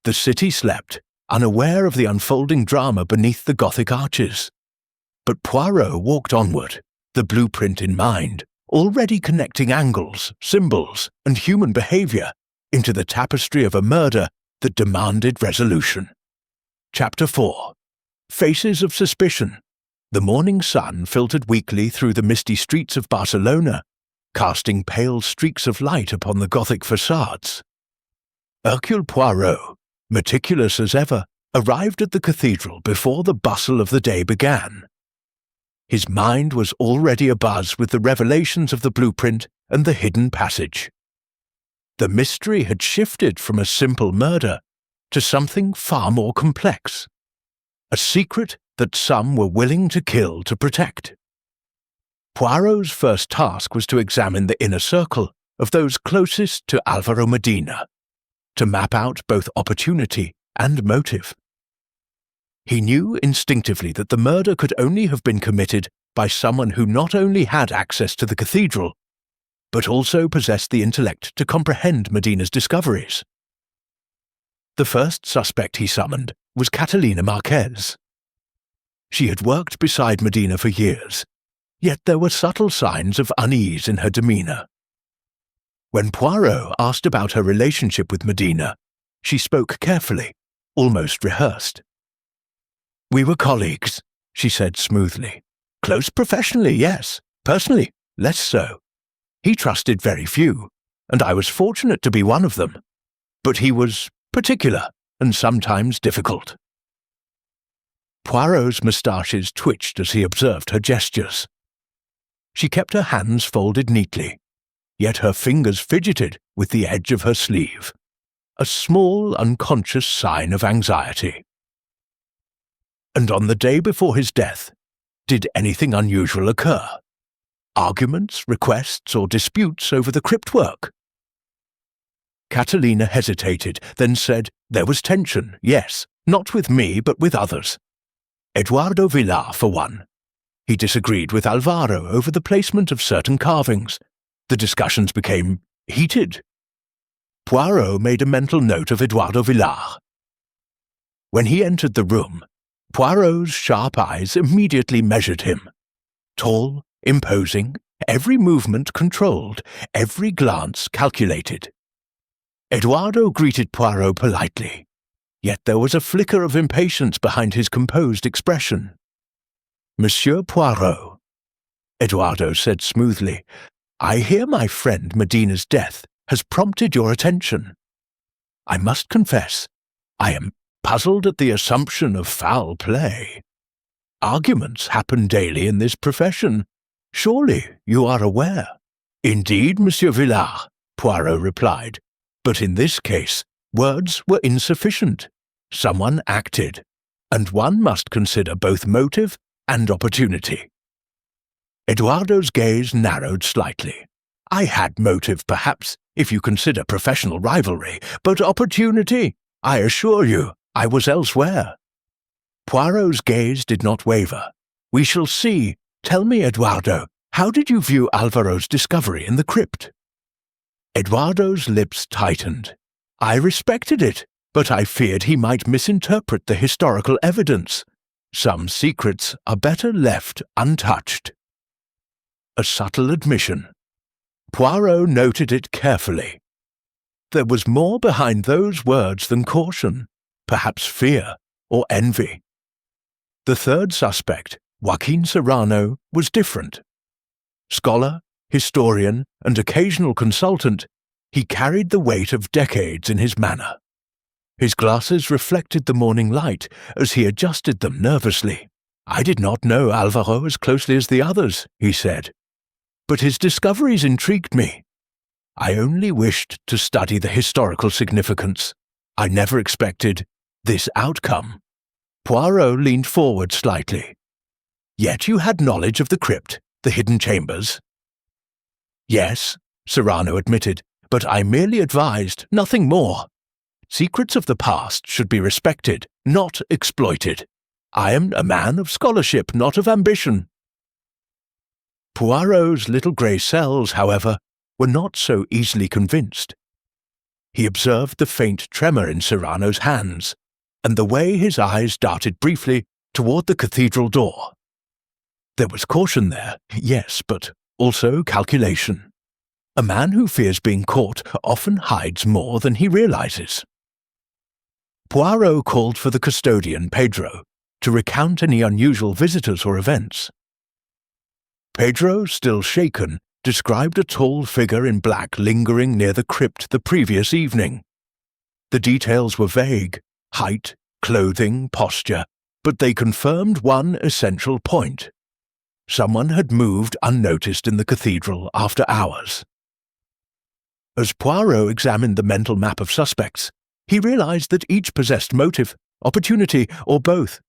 The city slept, unaware of the unfolding drama beneath the Gothic arches. But Poirot walked onward, the blueprint in mind, already connecting angles, symbols, and human behaviour into the tapestry of a murder that demanded resolution. Chapter 4. Faces of Suspicion. The morning sun filtered weakly through the misty streets of Barcelona, casting pale streaks of light upon the Gothic façades. Hercule Poirot, meticulous as ever, arrived at the cathedral before the bustle of the day began. His mind was already abuzz with the revelations of the blueprint and the hidden passage. The mystery had shifted from a simple murder to something far more complex, a secret that some were willing to kill to protect. Poirot's first task was to examine the inner circle of those closest to Álvaro Medina, to map out both opportunity and motive. He knew instinctively that the murder could only have been committed by someone who not only had access to the cathedral, but also possessed the intellect to comprehend Medina's discoveries. The first suspect he summoned was Catalina Marquez. She had worked beside Medina for years, yet there were subtle signs of unease in her demeanour. When Poirot asked about her relationship with Medina, she spoke carefully, almost rehearsed. "We were colleagues," she said smoothly. "Close professionally, yes. Personally, less so. He trusted very few, and I was fortunate to be one of them. But he was particular and sometimes difficult." Poirot's moustaches twitched as he observed her gestures. She kept her hands folded neatly, yet her fingers fidgeted with the edge of her sleeve, a small, unconscious sign of anxiety. "And on the day before his death, did anything unusual occur? Arguments, requests, or disputes over the crypt work?" Catalina hesitated, then said, "There was tension, yes, not with me, but with others. Eduardo Villar, for one. He disagreed with Alvaro over the placement of certain carvings. The discussions became heated." Poirot made a mental note of Eduardo Villar. When he entered the room, Poirot's sharp eyes immediately measured him. Tall, imposing, every movement controlled, every glance calculated. Eduardo greeted Poirot politely, yet there was a flicker of impatience behind his composed expression. "Monsieur Poirot," Eduardo said smoothly, "I hear my friend Medina's death has prompted your attention. I must confess, I am puzzled at the assumption of foul play. Arguments happen daily in this profession. Surely you are aware." "Indeed, Monsieur Villar," Poirot replied, "but in this case words were insufficient. Someone acted, and one must consider both motive and opportunity." Eduardo's gaze narrowed slightly. "I had motive, perhaps, if you consider professional rivalry, but opportunity, I assure you, I was elsewhere." Poirot's gaze did not waver. "We shall see. Tell me, Eduardo, how did you view Alvaro's discovery in the crypt?" Eduardo's lips tightened. "I respected it, but I feared he might misinterpret the historical evidence. Some secrets are better left untouched." A subtle admission. Poirot noted it carefully. There was more behind those words than caution, perhaps fear or envy. The third suspect, Joaquin Serrano, was different. Scholar, historian, and occasional consultant, he carried the weight of decades in his manner. His glasses reflected the morning light as he adjusted them nervously. "I did not know Alvaro as closely as the others," he said, "but his discoveries intrigued me. I only wished to study the historical significance. I never expected this outcome." Poirot leaned forward slightly. "Yet you had knowledge of the crypt, the hidden chambers?" "Yes," Serrano admitted, "but I merely advised, nothing more. Secrets of the past should be respected, not exploited. I am a man of scholarship, not of ambition." Poirot's little grey cells, however, were not so easily convinced. He observed the faint tremor in Serrano's hands, and the way his eyes darted briefly toward the cathedral door. There was caution there, yes, but also calculation. A man who fears being caught often hides more than he realizes. Poirot called for the custodian, Pedro, to recount any unusual visitors or events. Pedro, still shaken, described a tall figure in black lingering near the crypt the previous evening. The details were vague: height, clothing, posture, but they confirmed one essential point. Someone had moved unnoticed in the cathedral after hours. As Poirot examined the mental map of suspects, he realized that each possessed motive, opportunity, or both.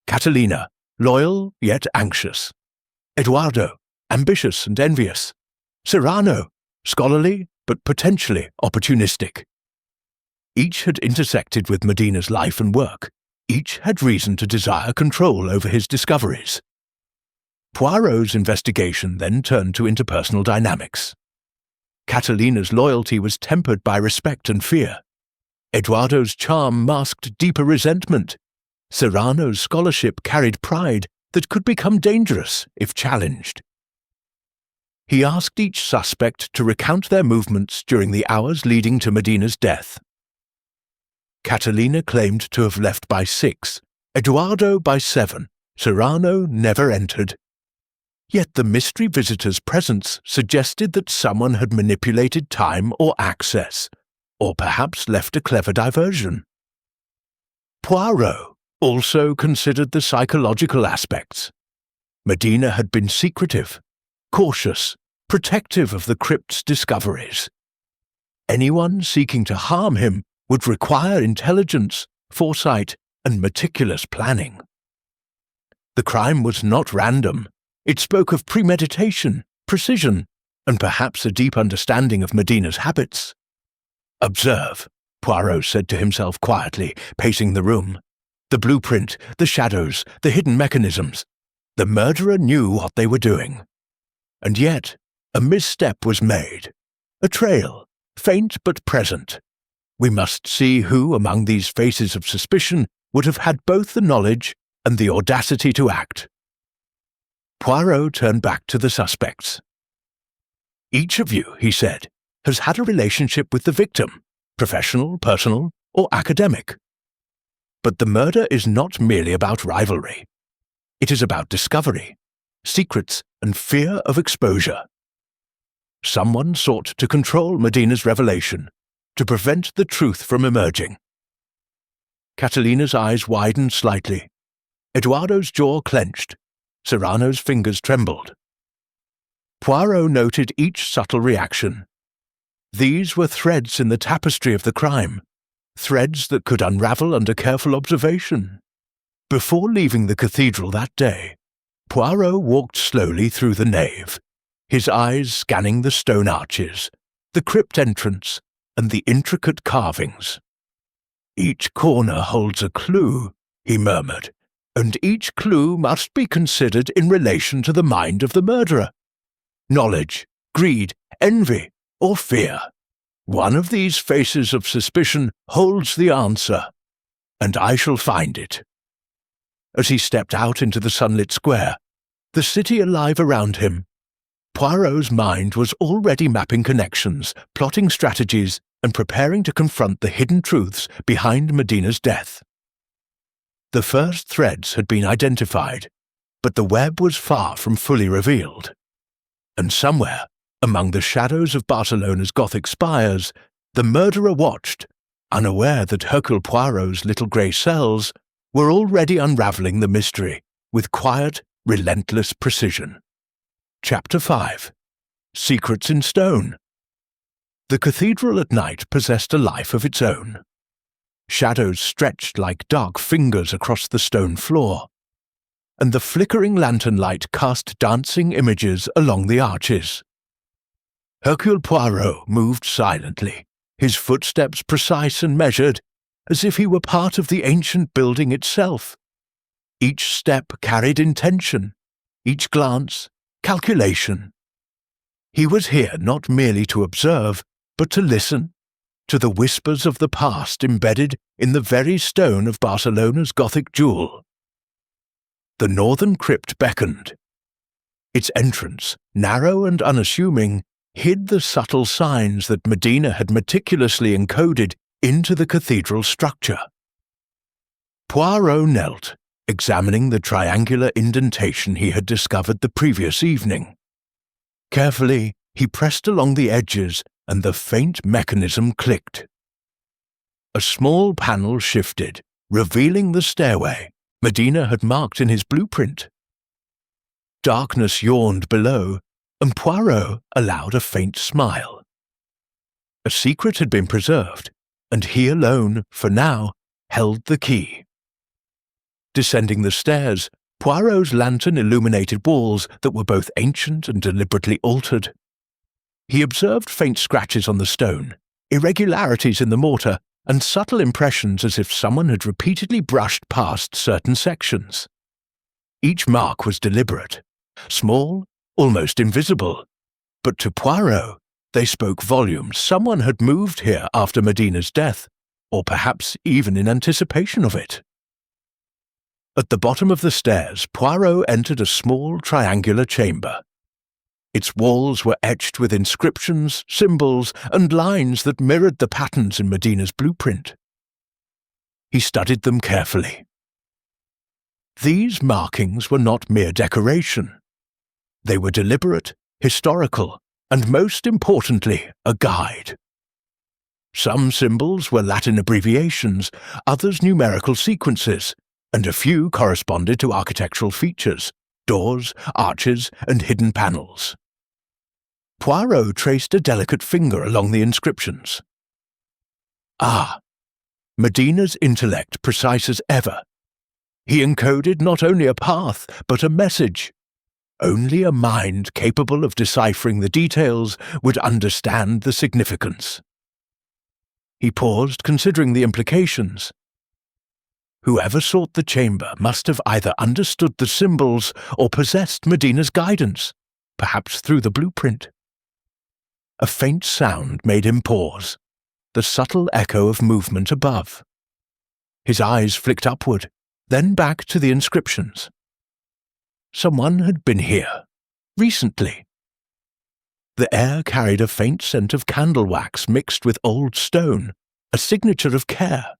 Catalina, loyal yet anxious. Eduardo, ambitious and envious. Serrano, scholarly but potentially opportunistic. Each had intersected with Medina's life and work. Each had reason to desire control over his discoveries. Poirot's investigation then turned to interpersonal dynamics. Catalina's loyalty was tempered by respect and fear. Eduardo's charm masked deeper resentment. Serrano's scholarship carried pride that could become dangerous if challenged. He asked each suspect to recount their movements during the hours leading to Medina's death. Catalina claimed to have left by 6, Eduardo by 7, Serrano never entered. Yet the mystery visitor's presence suggested that someone had manipulated time or access, or perhaps left a clever diversion. Poirot also considered the psychological aspects. Medina had been secretive, cautious, protective of the crypt's discoveries. Anyone seeking to harm him would require intelligence, foresight, and meticulous planning. The crime was not random. It spoke of premeditation, precision, and perhaps a deep understanding of Medina's habits. "Observe," Poirot said to himself quietly, pacing the room. "The blueprint, the shadows, the hidden mechanisms. The murderer knew what they were doing. And yet, a misstep was made. A trail, faint but present. We must see who among these faces of suspicion would have had both the knowledge and the audacity to act." Poirot turned back to the suspects. "Each of you," he said, "has had a relationship with the victim, professional, personal, or academic. But the murder is not merely about rivalry. It is about discovery, secrets, and fear of exposure. Someone sought to control Medina's revelation, to prevent the truth from emerging." Catalina's eyes widened slightly. Eduardo's jaw clenched. Serrano's fingers trembled. Poirot noted each subtle reaction. These were threads in the tapestry of the crime, threads that could unravel under careful observation. Before leaving the cathedral that day, Poirot walked slowly through the nave, his eyes scanning the stone arches, the crypt entrance, and the intricate carvings. "Each corner holds a clue," he murmured, "and each clue must be considered in relation to the mind of the murderer. Knowledge, greed, envy, or fear. One of these faces of suspicion holds the answer, and I shall find it." As he stepped out into the sunlit square, the city alive around him, Poirot's mind was already mapping connections, plotting strategies, and preparing to confront the hidden truths behind Medina's death. The first threads had been identified, but the web was far from fully revealed. And somewhere, among the shadows of Barcelona's Gothic spires, the murderer watched, unaware that Hercule Poirot's little grey cells were already unravelling the mystery with quiet, relentless precision. Chapter 5. Secrets in Stone. The cathedral at night possessed a life of its own. Shadows stretched like dark fingers across the stone floor, and the flickering lantern light cast dancing images along the arches. Hercule Poirot moved silently, his footsteps precise and measured, as if he were part of the ancient building itself. Each step carried intention, each glance, calculation. He was here not merely to observe, but to listen to the whispers of the past embedded in the very stone of Barcelona's Gothic jewel. The northern crypt beckoned. Its entrance, narrow and unassuming, hid the subtle signs that Medina had meticulously encoded into the cathedral structure. Poirot knelt, examining the triangular indentation he had discovered the previous evening. Carefully, he pressed along the edges, and the faint mechanism clicked. A small panel shifted, revealing the stairway Medina had marked in his blueprint. Darkness yawned below, and Poirot allowed a faint smile. A secret had been preserved, and he alone, for now, held the key. Descending the stairs, Poirot's lantern illuminated walls that were both ancient and deliberately altered. He observed faint scratches on the stone, irregularities in the mortar, and subtle impressions as if someone had repeatedly brushed past certain sections. Each mark was deliberate, small, almost invisible, but to Poirot they spoke volumes. Someone had moved here after Medina's death, or perhaps even in anticipation of it. At the bottom of the stairs, Poirot entered a small triangular chamber. Its walls were etched with inscriptions, symbols, and lines that mirrored the patterns in Medina's blueprint. He studied them carefully. These markings were not mere decoration. They were deliberate, historical, and most importantly, a guide. Some symbols were Latin abbreviations, others numerical sequences, and a few corresponded to architectural features, doors, arches, and hidden panels. Poirot traced a delicate finger along the inscriptions. Ah, Medina's intellect precise as ever. He encoded not only a path, but a message. Only a mind capable of deciphering the details would understand the significance. He paused, considering the implications. Whoever sought the chamber must have either understood the symbols or possessed Medina's guidance, perhaps through the blueprint. A faint sound made him pause, the subtle echo of movement above. His eyes flicked upward, then back to the inscriptions. Someone had been here, recently. The air carried a faint scent of candle wax mixed with old stone, a signature of care.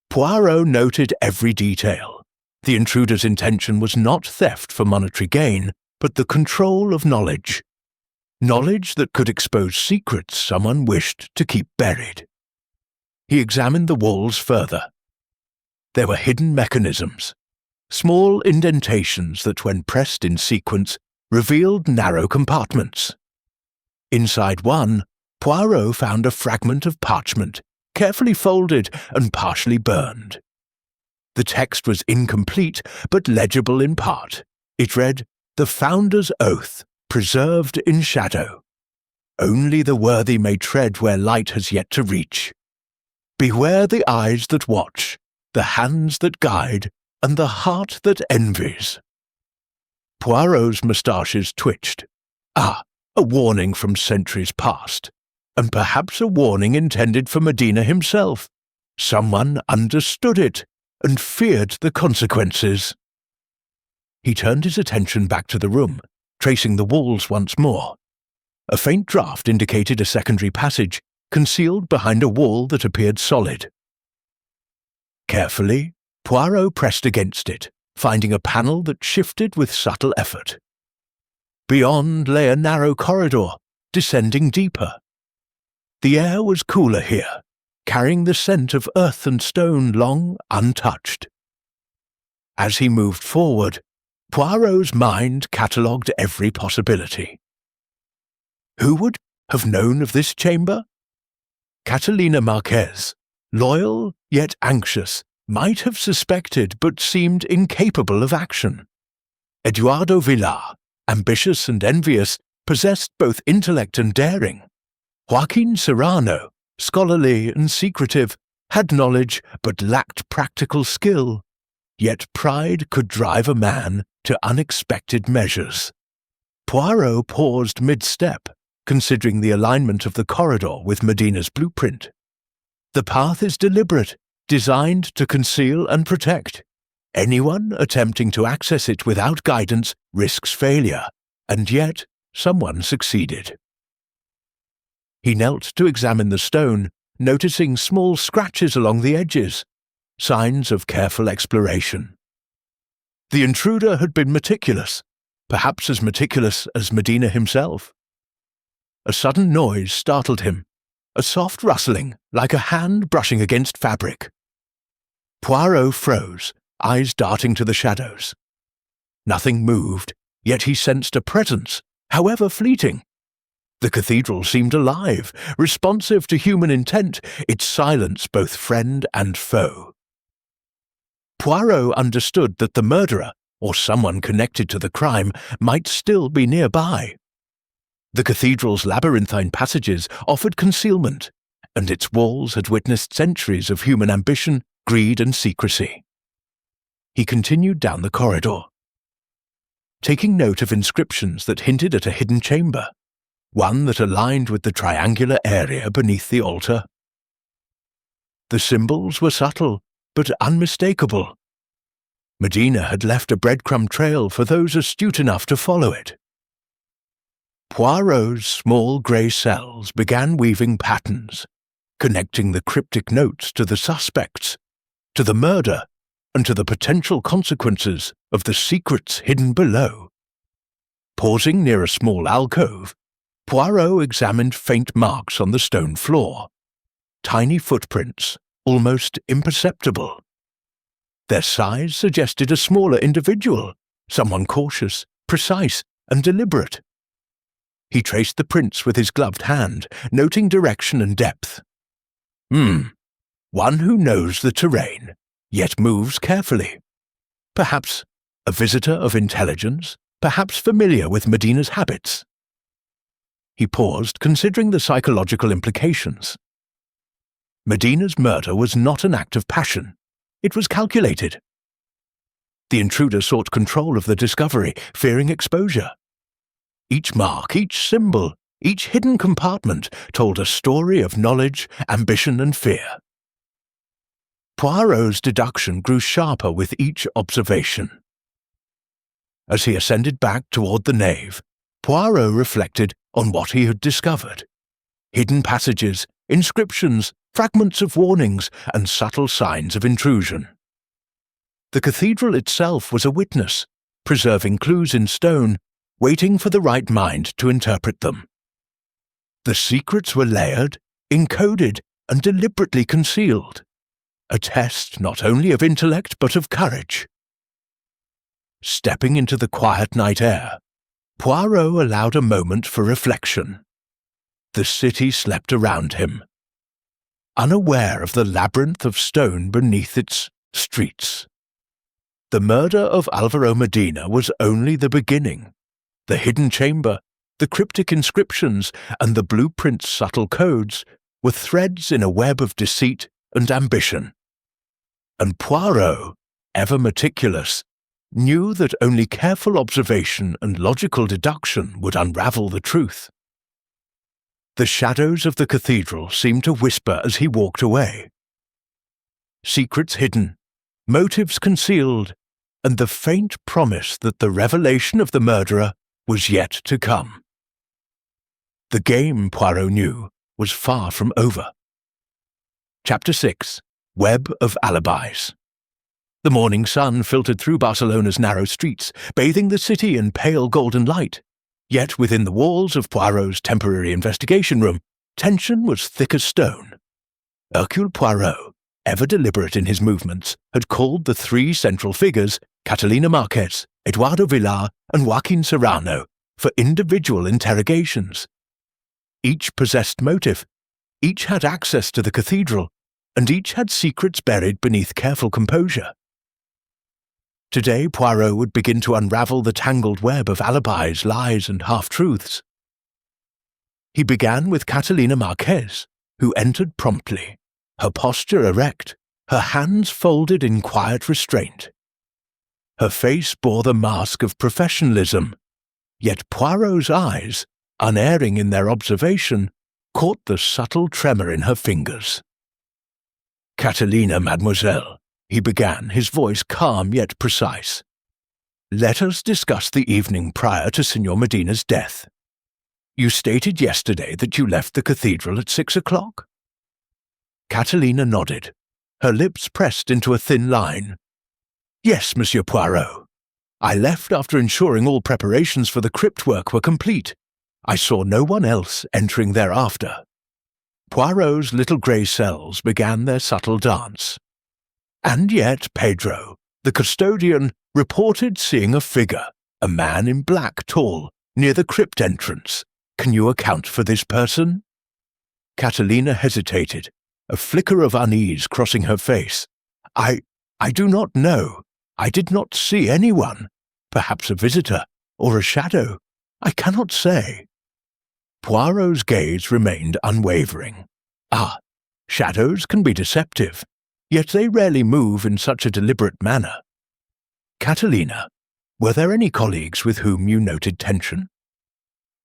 Poirot noted every detail. The intruder's intention was not theft for monetary gain, but the control of knowledge. Knowledge that could expose secrets someone wished to keep buried. He examined the walls further. There were hidden mechanisms, small indentations that, when pressed in sequence, revealed narrow compartments. Inside one, Poirot found a fragment of parchment, carefully folded and partially burned. The text was incomplete, but legible in part. It read, "The Founder's Oath, preserved in shadow. Only the worthy may tread where light has yet to reach. Beware the eyes that watch, the hands that guide, and the heart that envies." Poirot's moustaches twitched. Ah, a warning from centuries past, and perhaps a warning intended for Medina himself. Someone understood it and feared the consequences. He turned his attention back to the room, tracing the walls once more. A faint draft indicated a secondary passage, concealed behind a wall that appeared solid. Carefully, Poirot pressed against it, finding a panel that shifted with subtle effort. Beyond lay a narrow corridor, descending deeper. The air was cooler here, carrying the scent of earth and stone long untouched. As he moved forward, Poirot's mind catalogued every possibility. Who would have known of this chamber? Catalina Marquez, loyal yet anxious, might have suspected but seemed incapable of action. Eduardo Villar, ambitious and envious, possessed both intellect and daring. Joaquin Serrano, scholarly and secretive, had knowledge but lacked practical skill. Yet pride could drive a man to unexpected measures. Poirot paused mid-step, considering the alignment of the corridor with Medina's blueprint. The path is deliberate, designed to conceal and protect. Anyone attempting to access it without guidance risks failure, and yet someone succeeded. He knelt to examine the stone, noticing small scratches along the edges, signs of careful exploration. The intruder had been meticulous, perhaps as meticulous as Medina himself. A sudden noise startled him, a soft rustling like a hand brushing against fabric. Poirot froze, eyes darting to the shadows. Nothing moved, yet he sensed a presence, however fleeting. The cathedral seemed alive, responsive to human intent, its silence both friend and foe. Poirot understood that the murderer, or someone connected to the crime, might still be nearby. The cathedral's labyrinthine passages offered concealment, and its walls had witnessed centuries of human ambition, greed, and secrecy. He continued down the corridor, taking note of inscriptions that hinted at a hidden chamber, one that aligned with the triangular area beneath the altar. The symbols were subtle, but unmistakable. Medina had left a breadcrumb trail for those astute enough to follow it. Poirot's small grey cells began weaving patterns, connecting the cryptic notes to the suspects, to the murder, and to the potential consequences of the secrets hidden below. Pausing near a small alcove, Poirot examined faint marks on the stone floor, tiny footprints, almost imperceptible. Their size suggested a smaller individual, someone cautious, precise, and deliberate. He traced the prints with his gloved hand, noting direction and depth. One who knows the terrain, yet moves carefully. Perhaps a visitor of intelligence, perhaps familiar with Medina's habits. He paused, considering the psychological implications. Medina's murder was not an act of passion. It was calculated. The intruder sought control of the discovery, fearing exposure. Each mark, each symbol, each hidden compartment told a story of knowledge, ambition, and fear. Poirot's deduction grew sharper with each observation. As he ascended back toward the nave, Poirot reflected on what he had discovered. Hidden passages, inscriptions, fragments of warnings, and subtle signs of intrusion. The cathedral itself was a witness, preserving clues in stone, waiting for the right mind to interpret them. The secrets were layered, encoded, and deliberately concealed, a test not only of intellect but of courage. Stepping into the quiet night air, Poirot allowed a moment for reflection. The city slept around him, unaware of the labyrinth of stone beneath its streets. The murder of Álvaro Medina was only the beginning. The hidden chamber, the cryptic inscriptions, and the blueprint's subtle codes were threads in a web of deceit and ambition. And Poirot, ever meticulous, knew that only careful observation and logical deduction would unravel the truth. The shadows of the cathedral seemed to whisper as he walked away. Secrets hidden, motives concealed, and the faint promise that the revelation of the murderer was yet to come. The game, Poirot knew, was far from over. Chapter 6. Web of Alibis. The morning sun filtered through Barcelona's narrow streets, bathing the city in pale golden light. Yet within the walls of Poirot's temporary investigation room, tension was thick as stone. Hercule Poirot, ever deliberate in his movements, had called the three central figures, Catalina Marquez, Eduardo Villar, and Joaquin Serrano, for individual interrogations. Each possessed motive, each had access to the cathedral, and each had secrets buried beneath careful composure. Today Poirot would begin to unravel the tangled web of alibis, lies, and half-truths. He began with Catalina Marquez, who entered promptly, her posture erect, her hands folded in quiet restraint. Her face bore the mask of professionalism, yet Poirot's eyes, unerring in their observation, caught the subtle tremor in her fingers. Catalina, mademoiselle, he began, his voice calm yet precise. "Let us discuss the evening prior to Signor Medina's death. You stated yesterday that you left the cathedral at 6 o'clock?" Catalina nodded, her lips pressed into a thin line. "Yes, Monsieur Poirot. I left after ensuring all preparations for the crypt work were complete. I saw no one else entering thereafter." Poirot's little grey cells began their subtle dance. "And yet, Pedro, the custodian, reported seeing a figure, a man in black, tall, near the crypt entrance. Can you account for this person?" Catalina hesitated, a flicker of unease crossing her face. I do not know. I did not see anyone. Perhaps a visitor, or a shadow. I cannot say." Poirot's gaze remained unwavering. Shadows can be deceptive, yet they rarely move in such a deliberate manner. "Catalina, were there any colleagues with whom you noted tension?"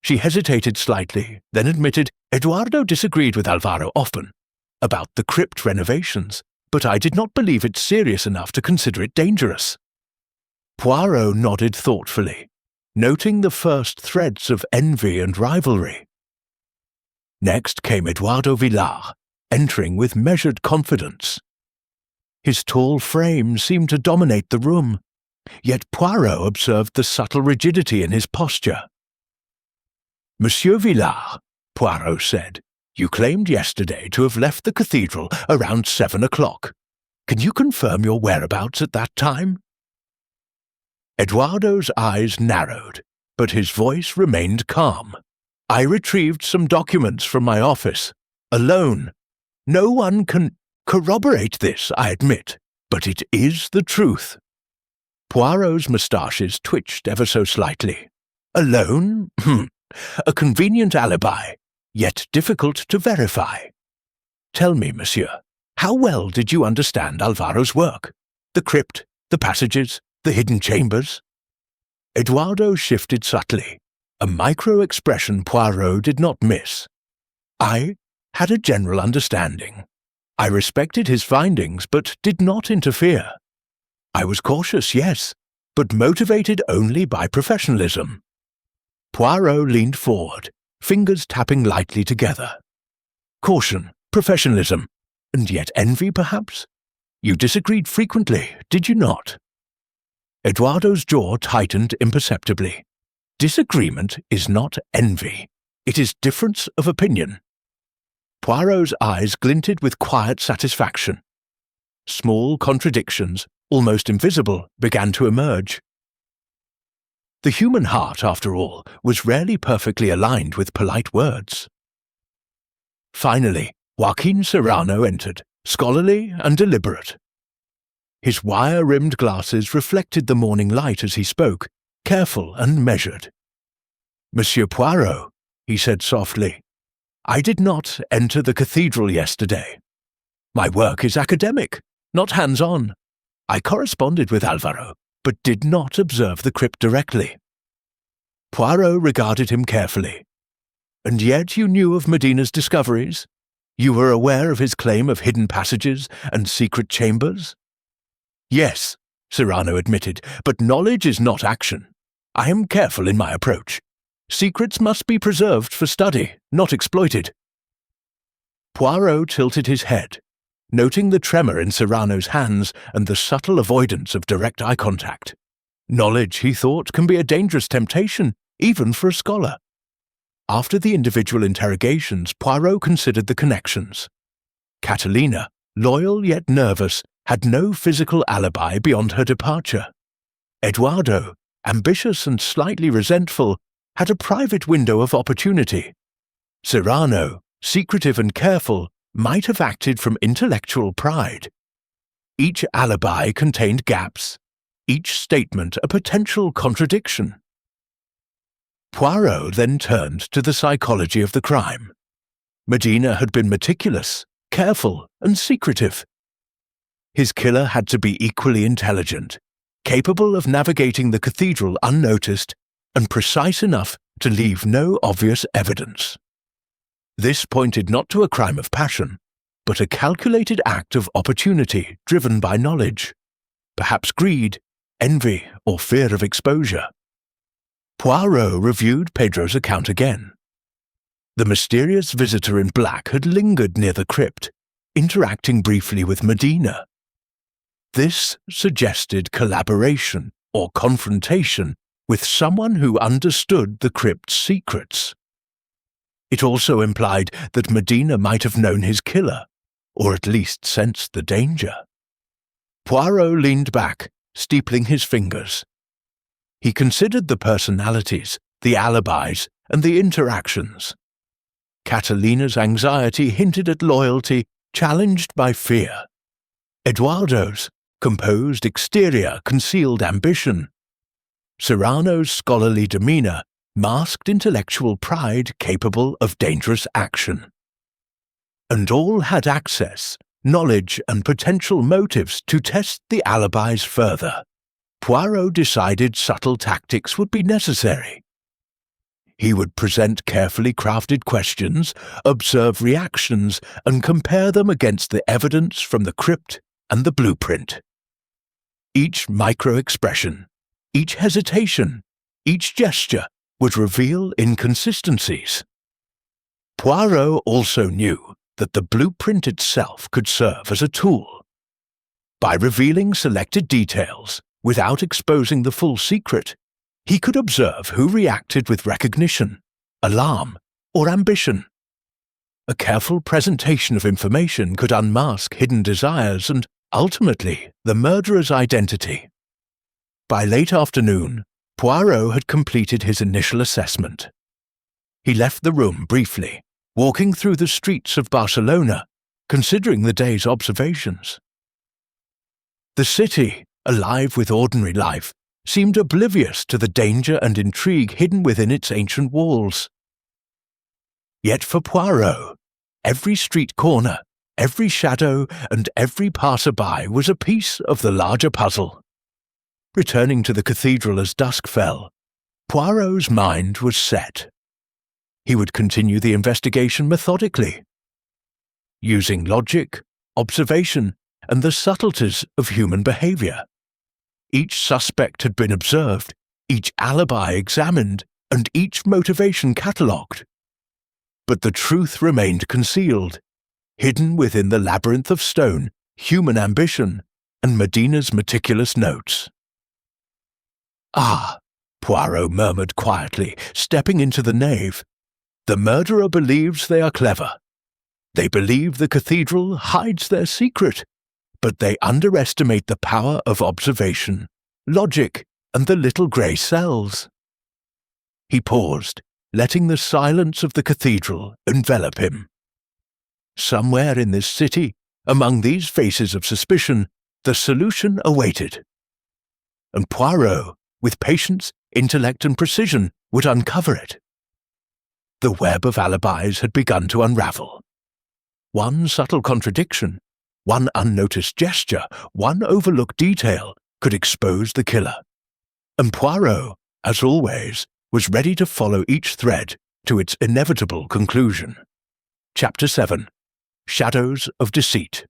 She hesitated slightly, then admitted, "Eduardo disagreed with Alvaro often about the crypt renovations, but I did not believe it serious enough to consider it dangerous." Poirot nodded thoughtfully, noting the first threads of envy and rivalry. Next came Eduardo Villar, entering with measured confidence. His tall frame seemed to dominate the room, yet Poirot observed the subtle rigidity in his posture. "Monsieur Villar," Poirot said, "you claimed yesterday to have left the cathedral around 7 o'clock. Can you confirm your whereabouts at that time?" Eduardo's eyes narrowed, but his voice remained calm. "I retrieved some documents from my office, alone. No one can corroborate this, I admit, but it is the truth." Poirot's moustaches twitched ever so slightly. "Alone? A convenient alibi, yet difficult to verify. Tell me, monsieur, how well did you understand Alvaro's work? The crypt, the passages, the hidden chambers?" Eduardo shifted subtly, a micro-expression Poirot did not miss. "I had a general understanding. I respected his findings, but did not interfere. I was cautious, yes, but motivated only by professionalism." Poirot leaned forward, fingers tapping lightly together. "Caution, professionalism, and yet envy, perhaps? You disagreed frequently, did you not?" Eduardo's jaw tightened imperceptibly. "Disagreement is not envy. It is difference of opinion." Poirot's eyes glinted with quiet satisfaction. Small contradictions, almost invisible, began to emerge. The human heart, after all, was rarely perfectly aligned with polite words. Finally, Joaquin Serrano entered, scholarly and deliberate. His wire-rimmed glasses reflected the morning light as he spoke, careful and measured. "Monsieur Poirot," he said softly, "I did not enter the cathedral yesterday. My work is academic, not hands-on. I corresponded with Alvaro, but did not observe the crypt directly." Poirot regarded him carefully. "And yet you knew of Medina's discoveries? You were aware of his claim of hidden passages and secret chambers?" "Yes," Serrano admitted, "but knowledge is not action. I am careful in my approach. Secrets must be preserved for study, not exploited." Poirot tilted his head, noting the tremor in Serrano's hands and the subtle avoidance of direct eye contact. Knowledge, he thought, can be a dangerous temptation, even for a scholar. After the individual interrogations, Poirot considered the connections. Catalina, loyal yet nervous, had no physical alibi beyond her departure. Eduardo, ambitious and slightly resentful, had a private window of opportunity. Serrano, secretive and careful, might have acted from intellectual pride. Each alibi contained gaps, each statement a potential contradiction. Poirot then turned to the psychology of the crime. Medina had been meticulous, careful, and secretive. His killer had to be equally intelligent, capable of navigating the cathedral unnoticed, and precise enough to leave no obvious evidence. This pointed not to a crime of passion, but a calculated act of opportunity driven by knowledge, perhaps greed, envy, or fear of exposure. Poirot reviewed Pedro's account again. The mysterious visitor in black had lingered near the crypt, interacting briefly with Medina. This suggested collaboration or confrontation with someone who understood the crypt's secrets. It also implied that Medina might have known his killer, or at least sensed the danger. Poirot leaned back, steepling his fingers. He considered the personalities, the alibis, and the interactions. Catalina's anxiety hinted at loyalty challenged by fear. Eduardo's composed exterior concealed ambition. Serrano's scholarly demeanor masked intellectual pride capable of dangerous action. And all had access, knowledge, and potential motives to test the alibis further. Poirot decided subtle tactics would be necessary. He would present carefully crafted questions, observe reactions, and compare them against the evidence from the crypt and the blueprint. Each micro-expression, each hesitation, each gesture would reveal inconsistencies. Poirot also knew that the blueprint itself could serve as a tool. By revealing selected details, without exposing the full secret, he could observe who reacted with recognition, alarm, or ambition. A careful presentation of information could unmask hidden desires and, ultimately, the murderer's identity. By late afternoon, Poirot had completed his initial assessment. He left the room briefly, walking through the streets of Barcelona, considering the day's observations. The city, alive with ordinary life, seemed oblivious to the danger and intrigue hidden within its ancient walls. Yet for Poirot, every street corner, every shadow, and every passer-by was a piece of the larger puzzle. Returning to the cathedral as dusk fell, Poirot's mind was set. He would continue the investigation methodically, using logic, observation, and the subtleties of human behavior. Each suspect had been observed, each alibi examined, and each motivation catalogued. But the truth remained concealed, hidden within the labyrinth of stone, human ambition, and Medina's meticulous notes. "Ah," Poirot murmured quietly, stepping into the nave. "The murderer believes they are clever. They believe the cathedral hides their secret, but they underestimate the power of observation, logic, and the little grey cells." He paused, letting the silence of the cathedral envelop him. Somewhere in this city, among these faces of suspicion, the solution awaited. And Poirot, with patience, intellect, and precision, would uncover it. The web of alibis had begun to unravel. One subtle contradiction, one unnoticed gesture, one overlooked detail could expose the killer. And Poirot, as always, was ready to follow each thread to its inevitable conclusion. Chapter 7. Shadows of Deceit.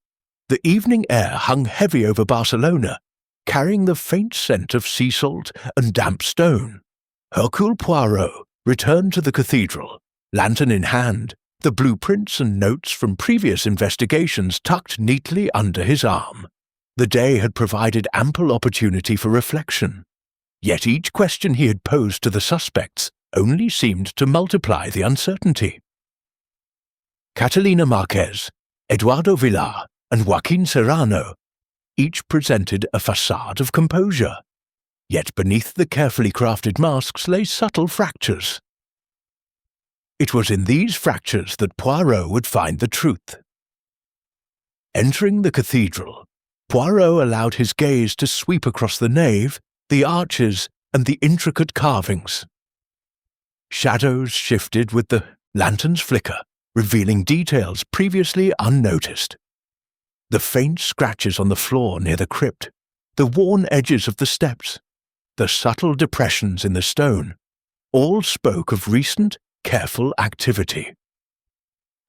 The evening air hung heavy over Barcelona, carrying the faint scent of sea salt and damp stone. Hercule Poirot returned to the cathedral, lantern in hand, the blueprints and notes from previous investigations tucked neatly under his arm. The day had provided ample opportunity for reflection, yet each question he had posed to the suspects only seemed to multiply the uncertainty. Catalina Marquez, Eduardo Villar, and Joaquin Serrano each presented a façade of composure, yet beneath the carefully crafted masks lay subtle fractures. It was in these fractures that Poirot would find the truth. Entering the cathedral, Poirot allowed his gaze to sweep across the nave, the arches, and the intricate carvings. Shadows shifted with the lantern's flicker, revealing details previously unnoticed. The faint scratches on the floor near the crypt, the worn edges of the steps, the subtle depressions in the stone, all spoke of recent, careful activity.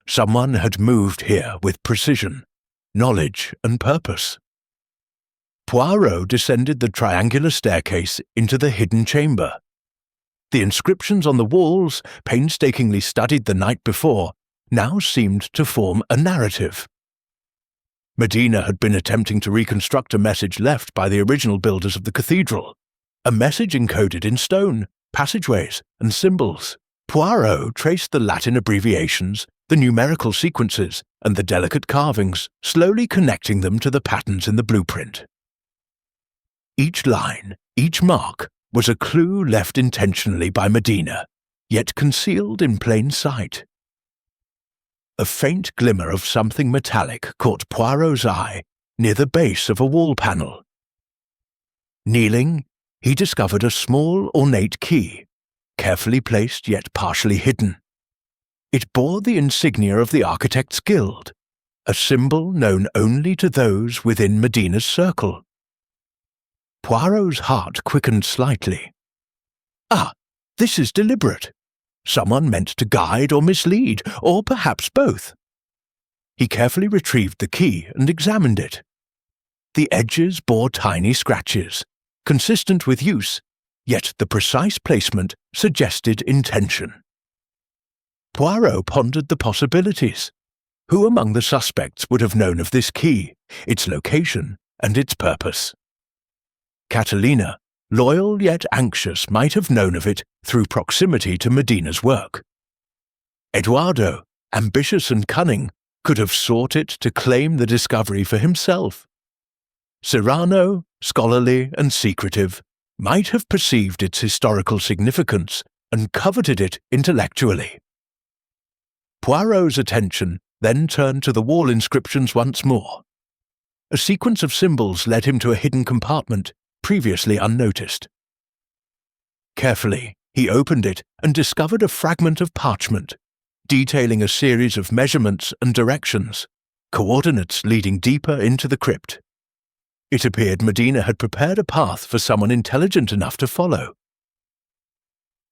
Someone had moved here with precision, knowledge and purpose. Poirot descended the triangular staircase into the hidden chamber. The inscriptions on the walls, painstakingly studied the night before, now seemed to form a narrative. Medina had been attempting to reconstruct a message left by the original builders of the cathedral, a message encoded in stone, passageways, and symbols. Poirot traced the Latin abbreviations, the numerical sequences, and the delicate carvings, slowly connecting them to the patterns in the blueprint. Each line, each mark, was a clue left intentionally by Medina, yet concealed in plain sight. A faint glimmer of something metallic caught Poirot's eye near the base of a wall panel. Kneeling, he discovered a small, ornate key, carefully placed yet partially hidden. It bore the insignia of the Architects' Guild, a symbol known only to those within Medina's circle. Poirot's heart quickened slightly. Ah, this is deliberate. Someone meant to guide or mislead, or perhaps both. He carefully retrieved the key and examined it. The edges bore tiny scratches, consistent with use, yet the precise placement suggested intention. Poirot pondered the possibilities. Who among the suspects would have known of this key, its location, and its purpose? Catalina, loyal yet anxious, might have known of it through proximity to Medina's work. Eduardo, ambitious and cunning, could have sought it to claim the discovery for himself. Cyrano, scholarly and secretive, might have perceived its historical significance and coveted it intellectually. Poirot's attention then turned to the wall inscriptions once more. A sequence of symbols led him to a hidden compartment, previously unnoticed. Carefully, he opened it and discovered a fragment of parchment, detailing a series of measurements and directions, coordinates leading deeper into the crypt. It appeared Medina had prepared a path for someone intelligent enough to follow.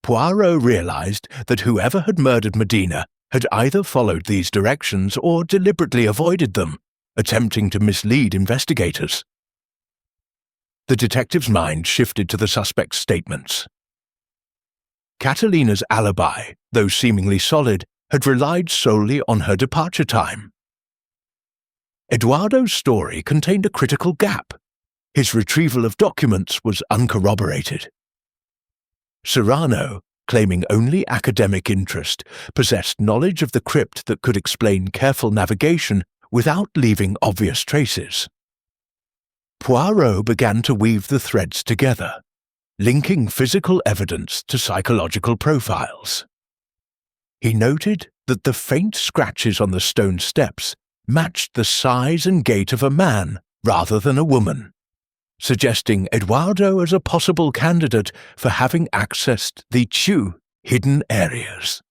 Poirot realized that whoever had murdered Medina had either followed these directions or deliberately avoided them, attempting to mislead investigators. The detective's mind shifted to the suspect's statements. Catalina's alibi, though seemingly solid, had relied solely on her departure time. Eduardo's story contained a critical gap. His retrieval of documents was uncorroborated. Cyrano, claiming only academic interest, possessed knowledge of the crypt that could explain careful navigation without leaving obvious traces. Poirot began to weave the threads together, linking physical evidence to psychological profiles. He noted that the faint scratches on the stone steps matched the size and gait of a man rather than a woman, suggesting Eduardo as a possible candidate for having accessed the hidden areas.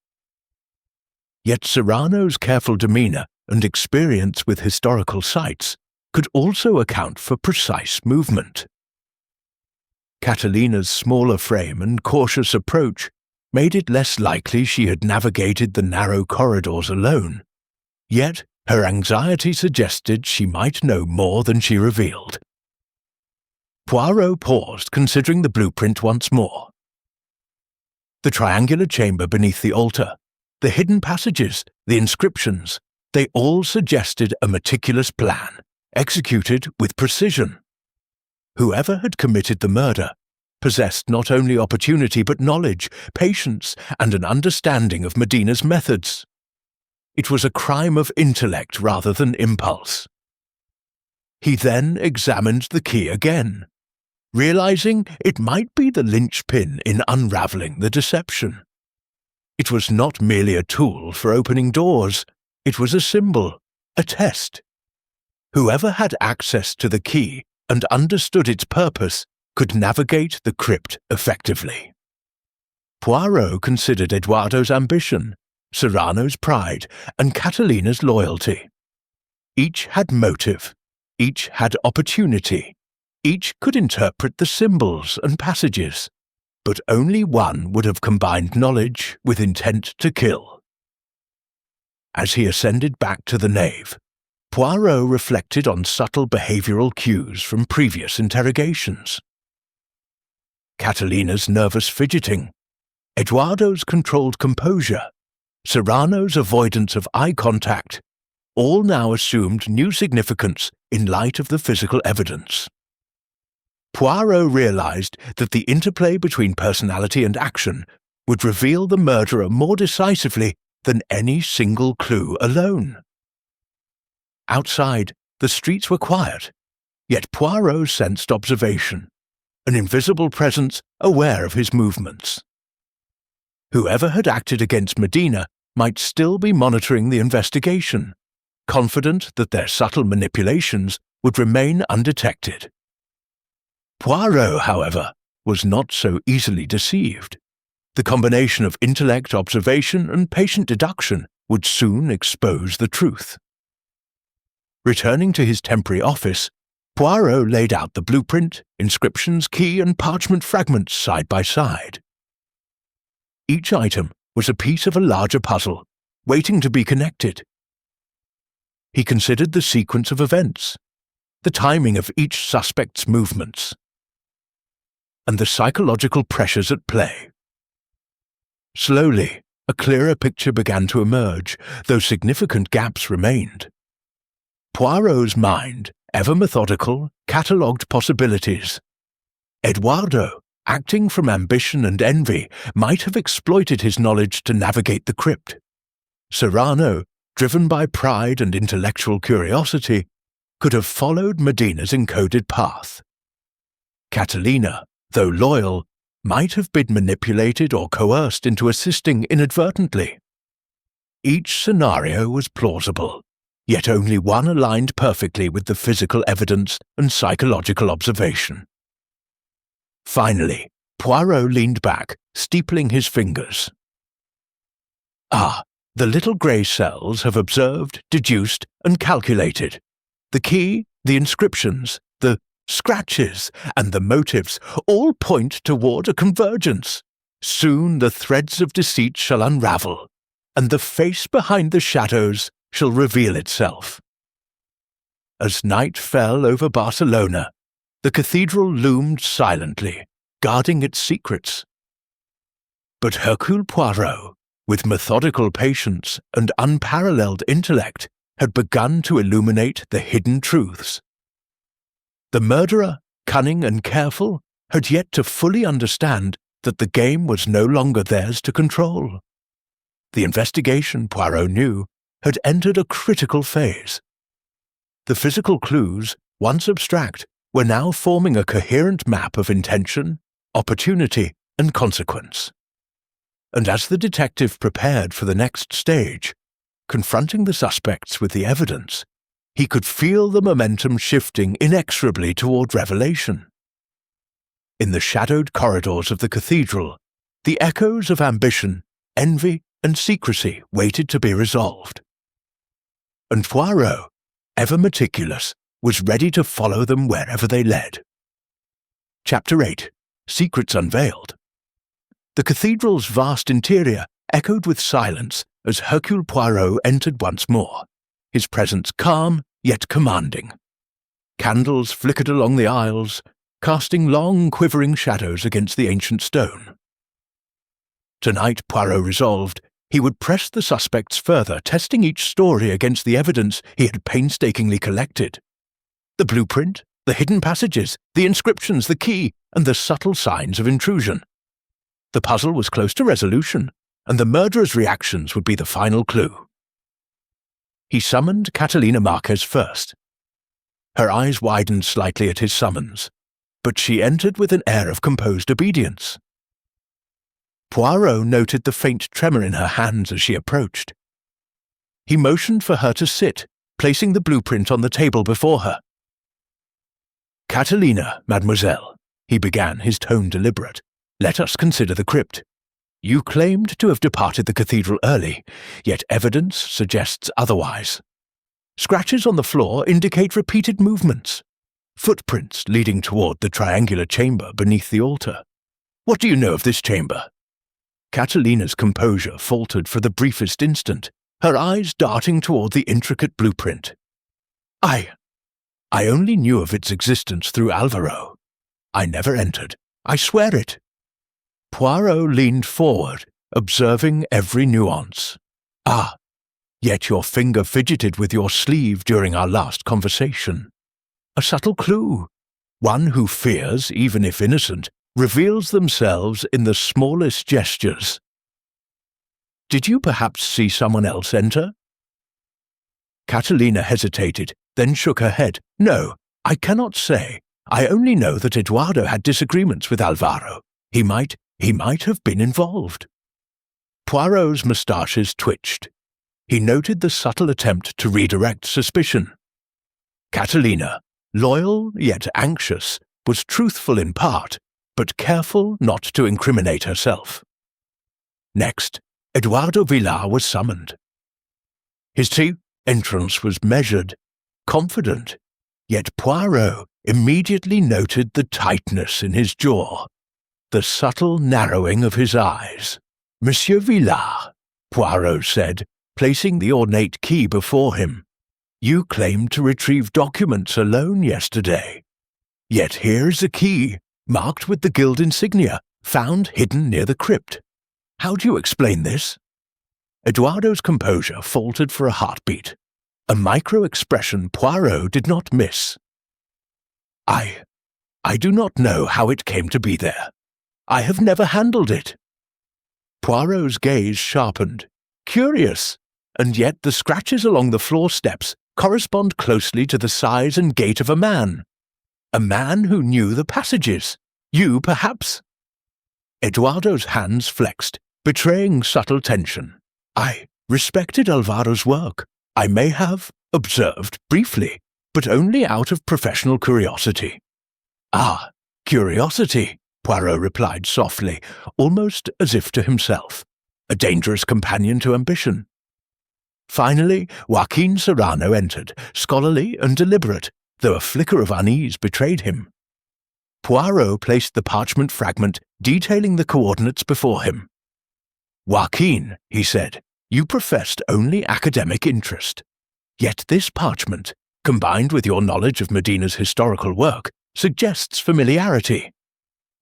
Yet Cyrano's careful demeanor and experience with historical sites could also account for precise movement. Catalina's smaller frame and cautious approach made it less likely she had navigated the narrow corridors alone, yet her anxiety suggested she might know more than she revealed. Poirot paused, considering the blueprint once more. The triangular chamber beneath the altar, the hidden passages, the inscriptions, they all suggested a meticulous plan, executed with precision. Whoever had committed the murder possessed not only opportunity but knowledge, patience, and an understanding of Medina's methods. It was a crime of intellect rather than impulse. He then examined the key again, realizing it might be the linchpin in unraveling the deception. It was not merely a tool for opening doors, it was a symbol, a test. Whoever had access to the key and understood its purpose could navigate the crypt effectively. Poirot considered Eduardo's ambition, Cyrano's pride, and Catalina's loyalty. Each had motive, each had opportunity, each could interpret the symbols and passages, but only one would have combined knowledge with intent to kill. As he ascended back to the nave, Poirot reflected on subtle behavioral cues from previous interrogations. Catalina's nervous fidgeting, Eduardo's controlled composure, Serrano's avoidance of eye contact, all now assumed new significance in light of the physical evidence. Poirot realized that the interplay between personality and action would reveal the murderer more decisively than any single clue alone. Outside, the streets were quiet, yet Poirot sensed observation, an invisible presence aware of his movements. Whoever had acted against Medina might still be monitoring the investigation, confident that their subtle manipulations would remain undetected. Poirot, however, was not so easily deceived. The combination of intellect, observation, and patient deduction would soon expose the truth. Returning to his temporary office, Poirot laid out the blueprint, inscriptions, key, and parchment fragments side by side. Each item was a piece of a larger puzzle, waiting to be connected. He considered the sequence of events, the timing of each suspect's movements, and the psychological pressures at play. Slowly, a clearer picture began to emerge, though significant gaps remained. Poirot's mind, ever methodical, catalogued possibilities. Eduardo, acting from ambition and envy, might have exploited his knowledge to navigate the crypt. Serrano, driven by pride and intellectual curiosity, could have followed Medina's encoded path. Catalina, though loyal, might have been manipulated or coerced into assisting inadvertently. Each scenario was plausible, yet only one aligned perfectly with the physical evidence and psychological observation. Finally, Poirot leaned back, steepling his fingers. The little grey cells have observed, deduced, and calculated. The key, the inscriptions, the scratches, and the motives all point toward a convergence. Soon the threads of deceit shall unravel, and the face behind the shadows shall reveal itself. As night fell over Barcelona, the cathedral loomed silently, guarding its secrets. But Hercule Poirot, with methodical patience and unparalleled intellect, had begun to illuminate the hidden truths. The murderer, cunning and careful, had yet to fully understand that the game was no longer theirs to control. The investigation, Poirot knew, had entered a critical phase. The physical clues, once abstract, were now forming a coherent map of intention, opportunity, and consequence. And as the detective prepared for the next stage, confronting the suspects with the evidence, he could feel the momentum shifting inexorably toward revelation. In the shadowed corridors of the cathedral, the echoes of ambition, envy, and secrecy waited to be resolved. And Poirot, ever meticulous, was ready to follow them wherever they led. Chapter 8. Secrets Unveiled. The cathedral's vast interior echoed with silence as Hercule Poirot entered once more, his presence calm yet commanding. Candles flickered along the aisles, casting long, quivering shadows against the ancient stone. Tonight, Poirot resolved, he would press the suspects further, testing each story against the evidence he had painstakingly collected. The blueprint, the hidden passages, the inscriptions, the key, and the subtle signs of intrusion. The puzzle was close to resolution, and the murderer's reactions would be the final clue. He summoned Catalina Marquez first. Her eyes widened slightly at his summons, but she entered with an air of composed obedience. Poirot noted the faint tremor in her hands as she approached. He motioned for her to sit, placing the blueprint on the table before her. "Catalina, mademoiselle," he began, his tone deliberate, "let us consider the crypt. You claimed to have departed the cathedral early, yet evidence suggests otherwise. Scratches on the floor indicate repeated movements, footprints leading toward the triangular chamber beneath the altar. What do you know of this chamber?" Catalina's composure faltered for the briefest instant, her eyes darting toward the intricate blueprint. I only knew of its existence through Alvaro. I never entered. I swear it." Poirot leaned forward, observing every nuance. "Ah, yet your finger fidgeted with your sleeve during our last conversation. A subtle clue. One who fears, even if innocent, reveals themselves in the smallest gestures. Did you perhaps see someone else enter?" Catalina hesitated, then shook her head. "No, I cannot say. I only know that Eduardo had disagreements with Alvaro. He might have been involved." Poirot's moustaches twitched. He noted the subtle attempt to redirect suspicion. Catalina, loyal yet anxious, was truthful in part, but careful not to incriminate herself. Next, Eduardo Villar was summoned. His entrance was measured, confident, yet Poirot immediately noted the tightness in his jaw, the subtle narrowing of his eyes. "Monsieur Villar," Poirot said, placing the ornate key before him, "you claimed to retrieve documents alone yesterday. Yet here is a key, marked with the guild insignia, found hidden near the crypt. How do you explain this?" Eduardo's composure faltered for a heartbeat, a micro-expression Poirot did not miss. I do not know how it came to be there. I have never handled it." Poirot's gaze sharpened. "Curious, and yet the scratches along the floor steps correspond closely to the size and gait of a man. A man who knew the passages. You, perhaps?" Eduardo's hands flexed, betraying subtle tension. "I respected Alvaro's work. I may have observed briefly, but only out of professional curiosity." "Ah, curiosity," Poirot replied softly, almost as if to himself. "A dangerous companion to ambition." Finally, Joaquin Serrano entered, scholarly and deliberate, though a flicker of unease betrayed him. Poirot placed the parchment fragment detailing the coordinates before him. "Joaquin," he said, "you professed only academic interest. Yet this parchment, combined with your knowledge of Medina's historical work, suggests familiarity.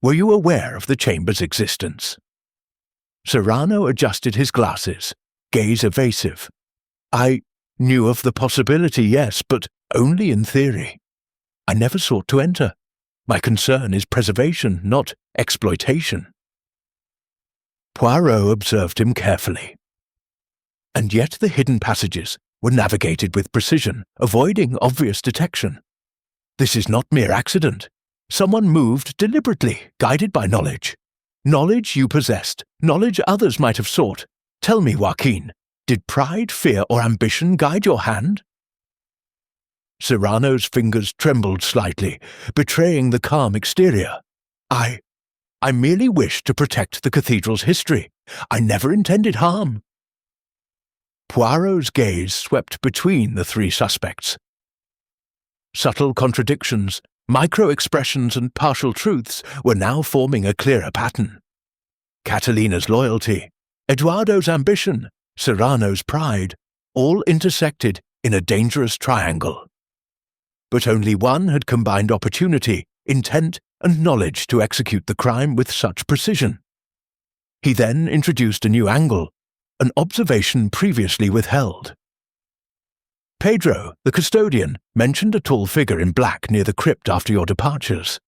Were you aware of the chamber's existence?" Serrano adjusted his glasses, gaze evasive. "I knew of the possibility, yes, but only in theory. I never sought to enter. My concern is preservation, not exploitation." Poirot observed him carefully. And yet the hidden passages were navigated with precision, avoiding obvious detection. This is not mere accident. Someone moved deliberately, guided by knowledge. Knowledge you possessed, knowledge others might have sought. Tell me, Joaquin, did pride, fear, or ambition guide your hand?" Serrano's fingers trembled slightly, betraying the calm exterior. I merely wished to protect the cathedral's history. I never intended harm." Poirot's gaze swept between the three suspects. Subtle contradictions, micro-expressions and partial truths were now forming a clearer pattern. Catalina's loyalty, Eduardo's ambition, Serrano's pride, all intersected in a dangerous triangle. But only one had combined opportunity, intent, and knowledge to execute the crime with such precision. He then introduced a new angle, an observation previously withheld. "Pedro, the custodian, mentioned a tall figure in black near the crypt after your departures.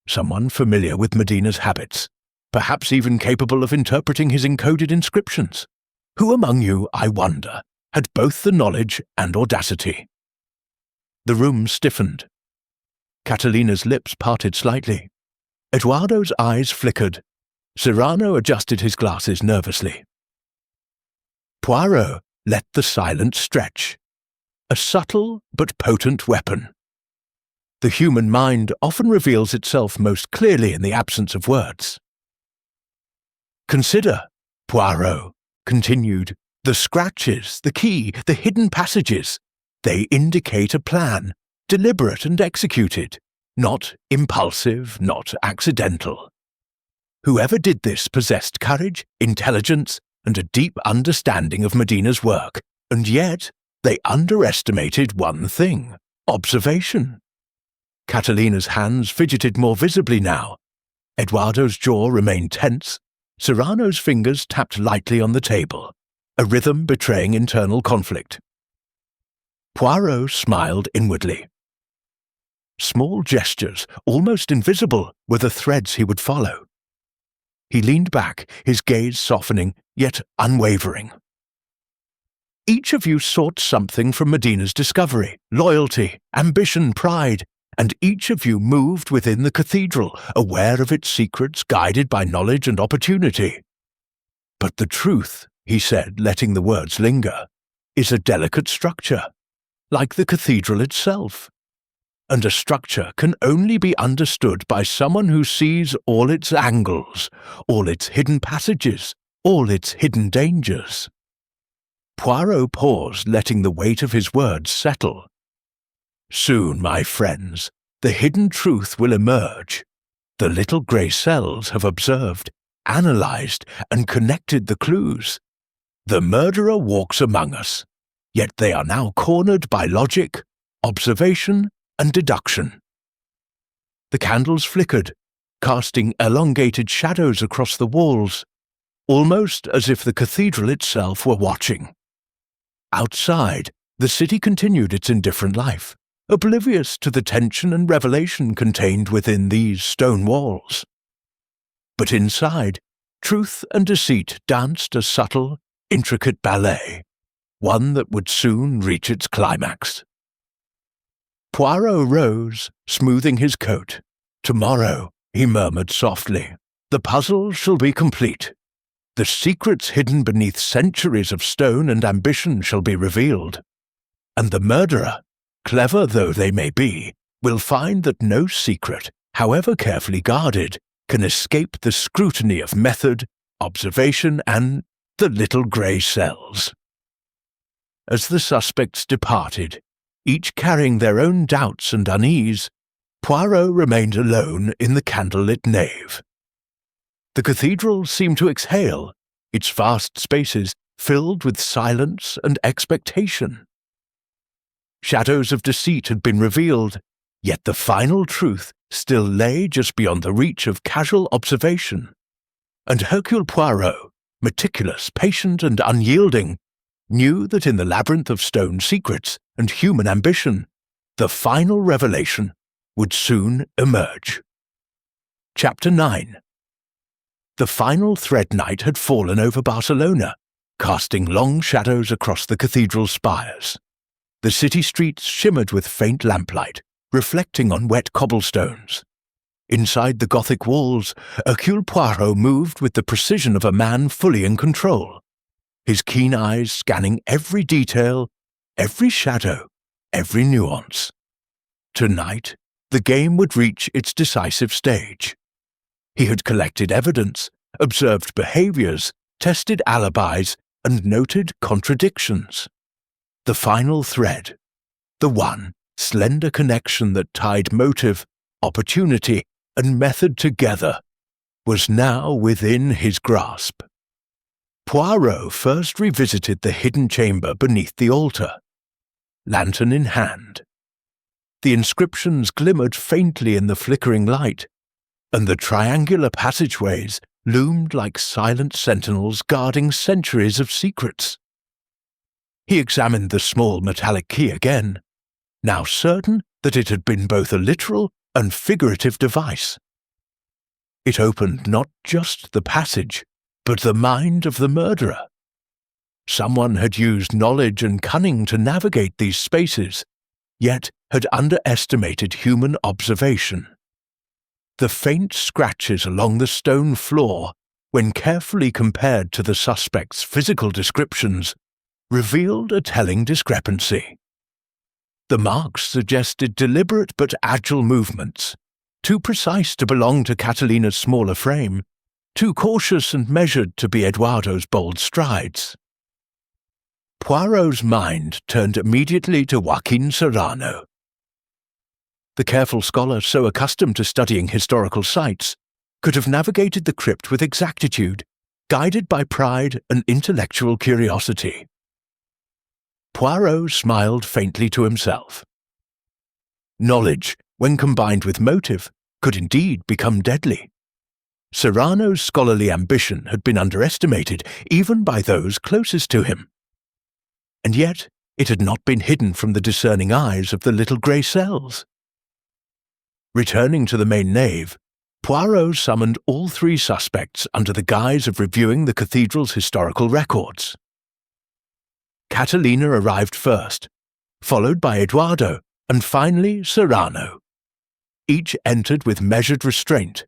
Someone familiar with Medina's habits, perhaps even capable of interpreting his encoded inscriptions. Who among you, I wonder, had both the knowledge and audacity?" The room stiffened. Catalina's lips parted slightly. Eduardo's eyes flickered. Serrano adjusted his glasses nervously. Poirot let the silence stretch. A subtle but potent weapon. The human mind often reveals itself most clearly in the absence of words. "Consider," Poirot continued, "the scratches, the key, the hidden passages. They indicate a plan, deliberate and executed, not impulsive, not accidental. Whoever did this possessed courage, intelligence, and a deep understanding of Medina's work, and yet they underestimated one thing: observation. Catalina's hands fidgeted more visibly now. Eduardo's jaw remained tense. Serrano's fingers tapped lightly on the table, a rhythm betraying internal conflict. Poirot smiled inwardly. Small gestures, almost invisible, were the threads he would follow. He leaned back, his gaze softening, yet unwavering. Each of you sought something from Medina's discovery: loyalty, ambition, pride, and each of you moved within the cathedral, aware of its secrets, guided by knowledge and opportunity. But the truth, he said, letting the words linger, is a delicate structure, like the cathedral itself. And a structure can only be understood by someone who sees all its angles, all its hidden passages, all its hidden dangers. Poirot paused, letting the weight of his words settle. Soon, my friends, the hidden truth will emerge. The little grey cells have observed, analysed, and connected the clues. The murderer walks among us, yet they are now cornered by logic, observation, and deduction. The candles flickered, casting elongated shadows across the walls, almost as if the cathedral itself were watching. Outside, the city continued its indifferent life, oblivious to the tension and revelation contained within these stone walls. But inside, truth and deceit danced a subtle, intricate ballet, one that would soon reach its climax. Poirot rose, smoothing his coat. "Tomorrow," he murmured softly, "the puzzle shall be complete. The secrets hidden beneath centuries of stone and ambition shall be revealed. And the murderer, clever though they may be, will find that no secret, however carefully guarded, can escape the scrutiny of method, observation, and the little grey cells." As the suspects departed, each carrying their own doubts and unease, Poirot remained alone in the candlelit nave. The cathedral seemed to exhale, its vast spaces filled with silence and expectation. Shadows of deceit had been revealed, yet the final truth still lay just beyond the reach of casual observation. And Hercule Poirot, meticulous, patient, and unyielding, knew that in the labyrinth of stone secrets and human ambition, the final revelation would soon emerge. Chapter 9. The final thread night had fallen over Barcelona, casting long shadows across the cathedral spires. The city streets shimmered with faint lamplight, reflecting on wet cobblestones. Inside the Gothic walls, Hercule Poirot moved with the precision of a man fully in control, his keen eyes scanning every detail, every shadow, every nuance. Tonight, the game would reach its decisive stage. He had collected evidence, observed behaviours, tested alibis, and noted contradictions. The final thread, the one slender connection that tied motive, opportunity, and method together, was now within his grasp. Poirot first revisited the hidden chamber beneath the altar, lantern in hand. The inscriptions glimmered faintly in the flickering light, and the triangular passageways loomed like silent sentinels guarding centuries of secrets. He examined the small metallic key again, now certain that it had been both a literal and figurative device. It opened not just the passage, but the mind of the murderer. Someone had used knowledge and cunning to navigate these spaces, yet had underestimated human observation. The faint scratches along the stone floor, when carefully compared to the suspect's physical descriptions, revealed a telling discrepancy. The marks suggested deliberate but agile movements, too precise to belong to Catalina's smaller frame, too cautious and measured to be Eduardo's bold strides. Poirot's mind turned immediately to Joaquin Serrano. The careful scholar, so accustomed to studying historical sites, could have navigated the crypt with exactitude, guided by pride and intellectual curiosity. Poirot smiled faintly to himself. Knowledge, when combined with motive, could indeed become deadly. Cyrano's scholarly ambition had been underestimated even by those closest to him. And yet it had not been hidden from the discerning eyes of the little grey cells. Returning to the main nave, Poirot summoned all three suspects under the guise of reviewing the cathedral's historical records. Catalina arrived first, followed by Eduardo, and finally Cyrano. Each entered with measured restraint,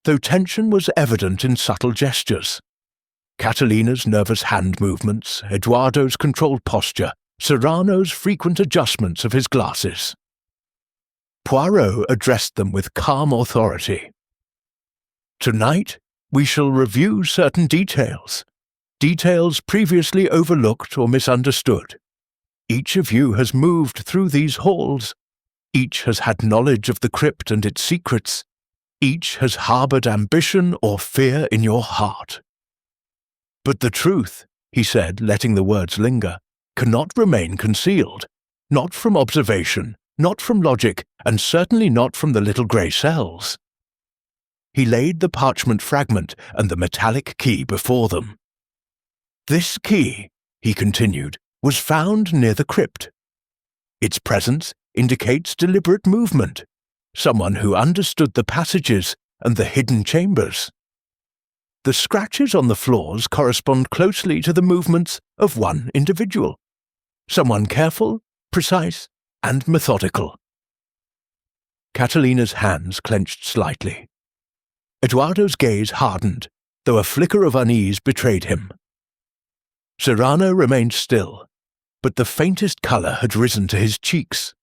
though tension was evident in subtle gestures. Catalina's nervous hand movements, Eduardo's controlled posture, Cyrano's frequent adjustments of his glasses. Poirot addressed them with calm authority. "Tonight, we shall review certain details previously overlooked or misunderstood. Each of you has moved through these halls. Each has had knowledge of the crypt and its secrets. Each has harbored ambition or fear in your heart. But the truth," he said, letting the words linger, "cannot remain concealed, not from observation, not from logic, and certainly not from the little grey cells." He laid the parchment fragment and the metallic key before them. "This key," he continued, "was found near the crypt. Its presence indicates deliberate movement, someone who understood the passages and the hidden chambers. The scratches on the floors correspond closely to the movements of one individual, someone careful, precise, and methodical." Catalina's hands clenched slightly. Eduardo's gaze hardened, though a flicker of unease betrayed him. Cyrano remained still, but the faintest colour had risen to his cheeks.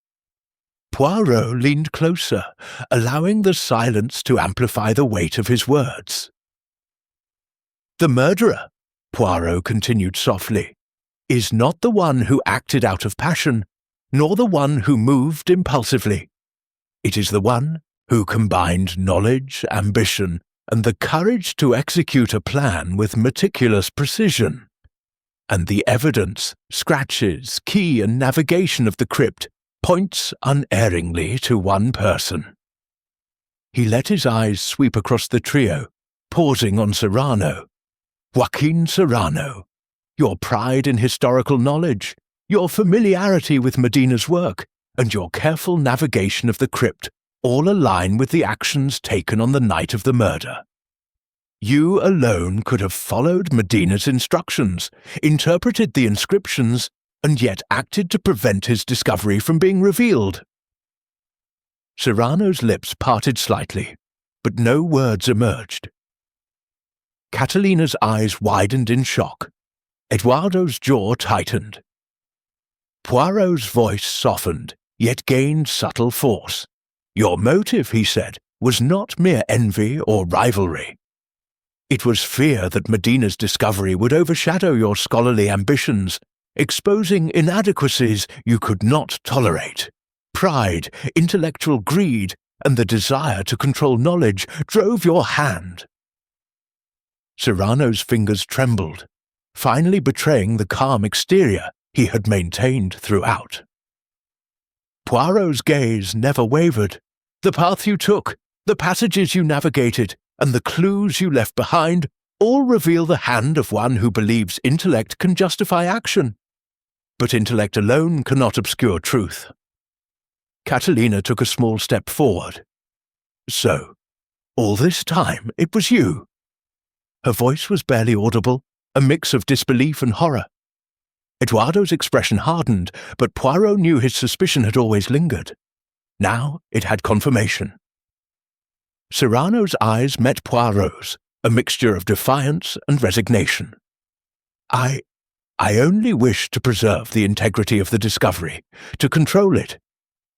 Poirot leaned closer, allowing the silence to amplify the weight of his words. "The murderer," Poirot continued softly, "is not the one who acted out of passion, nor the one who moved impulsively. It is the one who combined knowledge, ambition, and the courage to execute a plan with meticulous precision. And the evidence, scratches, key, and navigation of the crypt points unerringly to one person." He let his eyes sweep across the trio, pausing on Cyrano. "Joaquin Cyrano, your pride in historical knowledge, your familiarity with Medina's work, and your careful navigation of the crypt all align with the actions taken on the night of the murder. You alone could have followed Medina's instructions, interpreted the inscriptions, and yet acted to prevent his discovery from being revealed." Cyrano's lips parted slightly, but no words emerged. Catalina's eyes widened in shock. Eduardo's jaw tightened. Poirot's voice softened, yet gained subtle force. "Your motive," he said, "was not mere envy or rivalry. It was fear that Medina's discovery would overshadow your scholarly ambitions, exposing inadequacies you could not tolerate. Pride, intellectual greed, and the desire to control knowledge drove your hand." Cyrano's fingers trembled, finally betraying the calm exterior he had maintained throughout. Poirot's gaze never wavered. "The path you took, the passages you navigated, and the clues you left behind all reveal the hand of one who believes intellect can justify action. But intellect alone cannot obscure truth." Catalina took a small step forward. "So, all this time it was you?" Her voice was barely audible, a mix of disbelief and horror. Eduardo's expression hardened, but Poirot knew his suspicion had always lingered. Now it had confirmation. Cyrano's eyes met Poirot's, a mixture of defiance and resignation. I only wish to preserve the integrity of the discovery, to control it."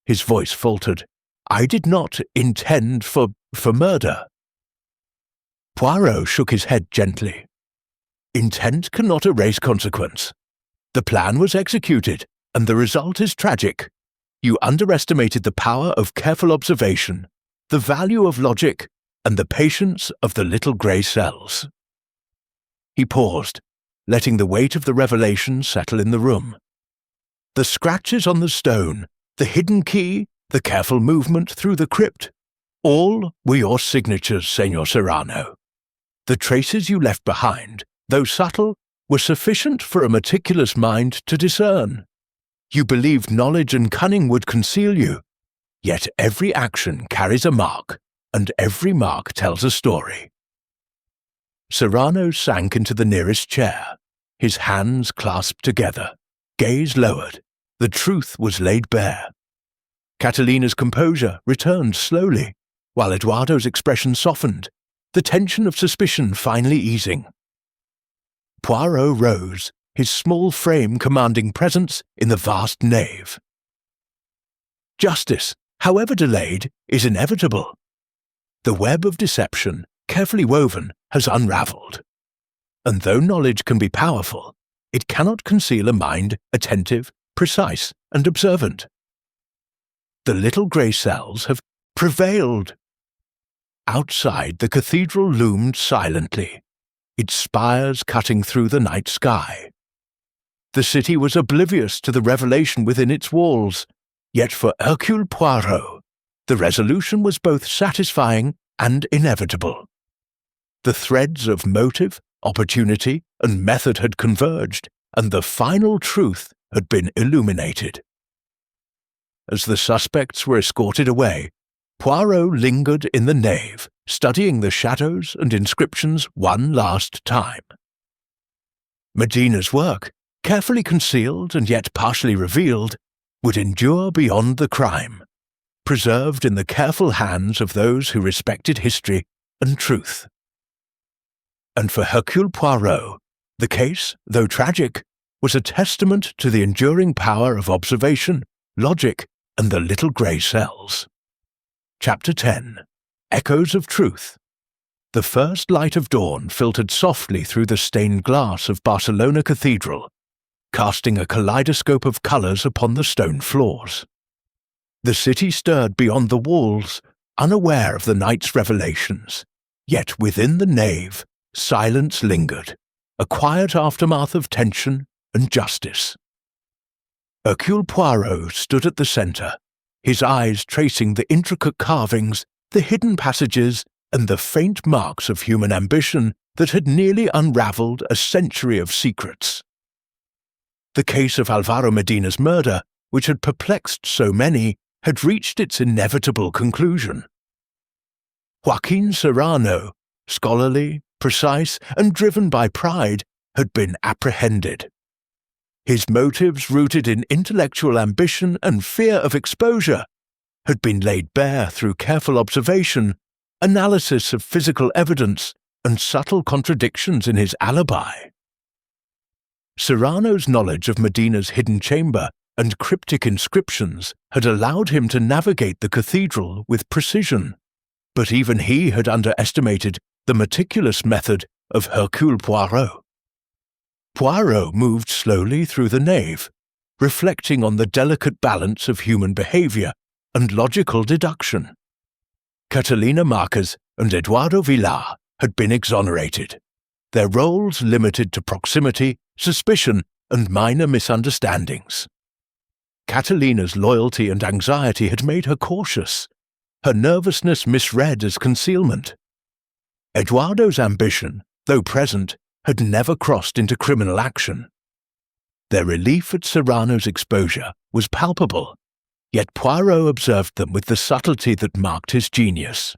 His voice faltered. "I did not intend for murder." Poirot shook his head gently. "Intent cannot erase consequence. The plan was executed, and the result is tragic. You underestimated the power of careful observation, the value of logic, and the patience of the little grey cells." He paused, letting the weight of the revelation settle in the room. The scratches on the stone, the hidden key, the careful movement through the crypt, all were your signatures, Señor Serrano. The traces you left behind, though subtle, were sufficient for a meticulous mind to discern. You believed knowledge and cunning would conceal you, yet every action carries a mark, and every mark tells a story. Serrano sank into the nearest chair, his hands clasped together, gaze lowered. The truth was laid bare. Catalina's composure returned slowly, while Eduardo's expression softened, the tension of suspicion finally easing. Poirot rose, his small frame commanding presence in the vast nave. Justice, however delayed, is inevitable. The web of deception, carefully woven, has unravelled. And though knowledge can be powerful, it cannot conceal a mind attentive, precise, and observant. The little grey cells have prevailed. Outside, the cathedral loomed silently, its spires cutting through the night sky. The city was oblivious to the revelation within its walls, yet for Hercule Poirot, the resolution was both satisfying and inevitable. The threads of motive, opportunity, and method had converged, and the final truth had been illuminated. As the suspects were escorted away, Poirot lingered in the nave, studying the shadows and inscriptions one last time. Medina's work, carefully concealed and yet partially revealed, would endure beyond the crime, preserved in the careful hands of those who respected history and truth. And for Hercule Poirot, the case, though tragic, was a testament to the enduring power of observation, logic, and the little grey cells. Chapter 10. Echoes of Truth. The first light of dawn filtered softly through the stained glass of Barcelona Cathedral, casting a kaleidoscope of colours upon the stone floors. The city stirred beyond the walls, unaware of the night's revelations, yet within the nave, silence lingered, a quiet aftermath of tension and justice. Hercule Poirot stood at the centre, his eyes tracing the intricate carvings, the hidden passages, and the faint marks of human ambition that had nearly unravelled a century of secrets. The case of Álvaro Medina's murder, which had perplexed so many, had reached its inevitable conclusion. Joaquin Serrano, scholarly, precise, and driven by pride, had been apprehended. His motives, rooted in intellectual ambition and fear of exposure, had been laid bare through careful observation, analysis of physical evidence, and subtle contradictions in his alibi. Serrano's knowledge of Medina's hidden chamber and cryptic inscriptions had allowed him to navigate the cathedral with precision, but even he had underestimated the meticulous method of Hercule Poirot. Poirot moved slowly through the nave, reflecting on the delicate balance of human behaviour and logical deduction. Catalina Marquez and Eduardo Villar had been exonerated, their roles limited to proximity, suspicion, and minor misunderstandings. Catalina's loyalty and anxiety had made her cautious, her nervousness misread as concealment. Eduardo's ambition, though present, had never crossed into criminal action. Their relief at Serrano's exposure was palpable, yet Poirot observed them with the subtlety that marked his genius.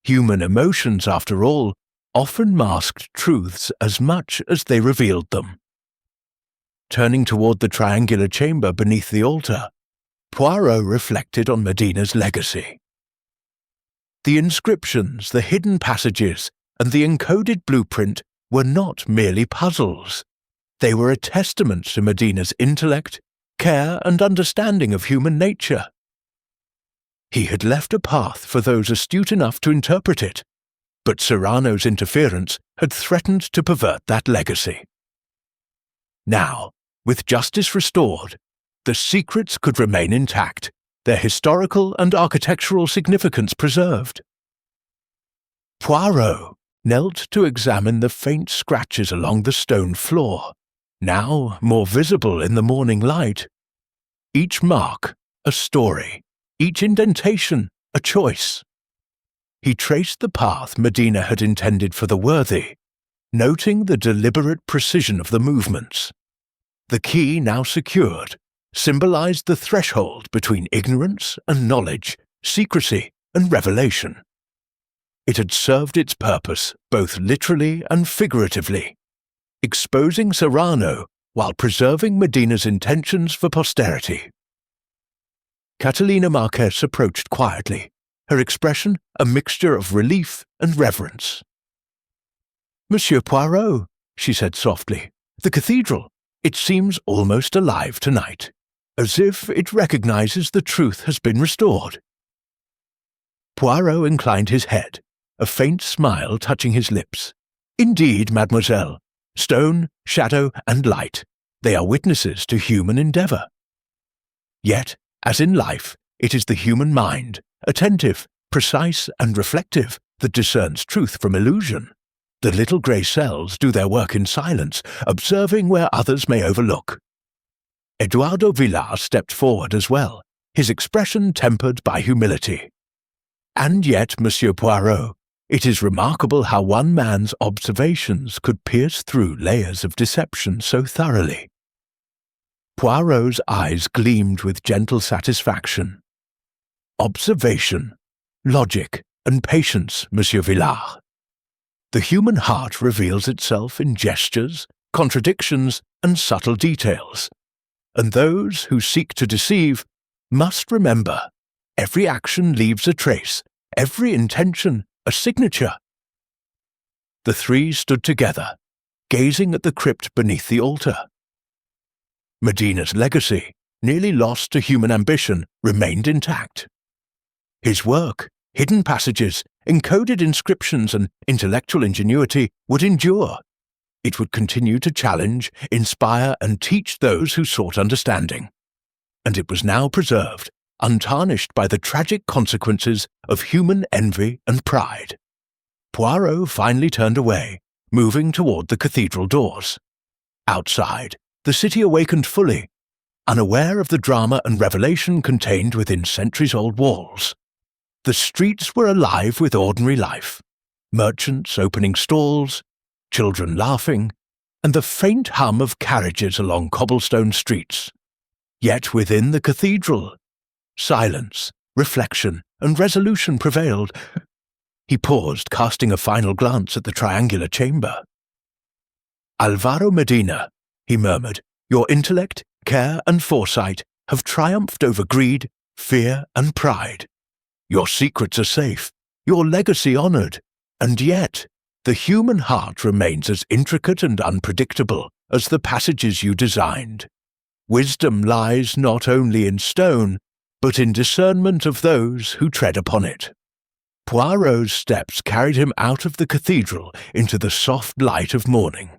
Human emotions, after all, often masked truths as much as they revealed them. Turning toward the triangular chamber beneath the altar, Poirot reflected on Medina's legacy. The inscriptions, the hidden passages, and the encoded blueprint were not merely puzzles. They were a testament to Medina's intellect, care, and understanding of human nature. He had left a path for those astute enough to interpret it, but Serrano's interference had threatened to pervert that legacy. Now, with justice restored, the secrets could remain intact, their historical and architectural significance preserved. Poirot, knelt to examine the faint scratches along the stone floor, now more visible in the morning light. Each mark, a story, each indentation, a choice. He traced the path Medina had intended for the worthy, noting the deliberate precision of the movements. The key, now secured, symbolized the threshold between ignorance and knowledge, secrecy and revelation. It had served its purpose both literally and figuratively, exposing Serrano while preserving Medina's intentions for posterity. Catalina Marquez approached quietly, her expression a mixture of relief and reverence. "Monsieur Poirot," she said softly, "the cathedral, it seems almost alive tonight, as if it recognizes the truth has been restored." Poirot inclined his head, a faint smile touching his lips. "Indeed, mademoiselle, stone, shadow, and light, they are witnesses to human endeavour. Yet, as in life, it is the human mind, attentive, precise, and reflective, that discerns truth from illusion. The little grey cells do their work in silence, observing where others may overlook." Eduardo Villar stepped forward as well, his expression tempered by humility. "And yet, Monsieur Poirot, it is remarkable how one man's observations could pierce through layers of deception so thoroughly." Poirot's eyes gleamed with gentle satisfaction. "Observation, logic, and patience, Monsieur Villar. The human heart reveals itself in gestures, contradictions, and subtle details, and those who seek to deceive must remember every action leaves a trace, every intention a signature." The three stood together, gazing at the crypt beneath the altar. Medina's legacy, nearly lost to human ambition, remained intact. His work, hidden passages, encoded inscriptions, and intellectual ingenuity would endure. It would continue to challenge, inspire, and teach those who sought understanding. And it was now preserved, untarnished by the tragic consequences of human envy and pride. Poirot finally turned away, moving toward the cathedral doors. Outside, the city awakened fully, unaware of the drama and revelation contained within centuries-old walls. The streets were alive with ordinary life, merchants opening stalls, children laughing, and the faint hum of carriages along cobblestone streets. Yet within the cathedral, silence, reflection, and resolution prevailed. He paused, casting a final glance at the triangular chamber. "Alvaro Medina," he murmured, "your intellect, care, and foresight have triumphed over greed, fear, and pride. Your secrets are safe, your legacy honoured, and yet the human heart remains as intricate and unpredictable as the passages you designed. Wisdom lies not only in stone, but in discernment of those who tread upon it." Poirot's steps carried him out of the cathedral into the soft light of morning.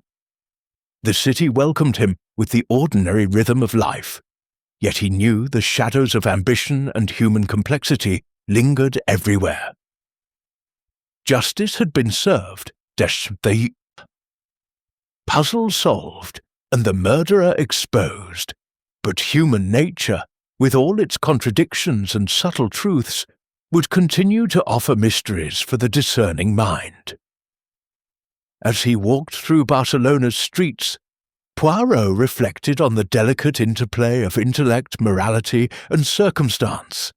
The city welcomed him with the ordinary rhythm of life, yet he knew the shadows of ambition and human complexity lingered everywhere. Justice had been served, puzzle solved, and the murderer exposed, but human nature, with all its contradictions and subtle truths, would continue to offer mysteries for the discerning mind. As he walked through Barcelona's streets, Poirot reflected on the delicate interplay of intellect, morality, and circumstance.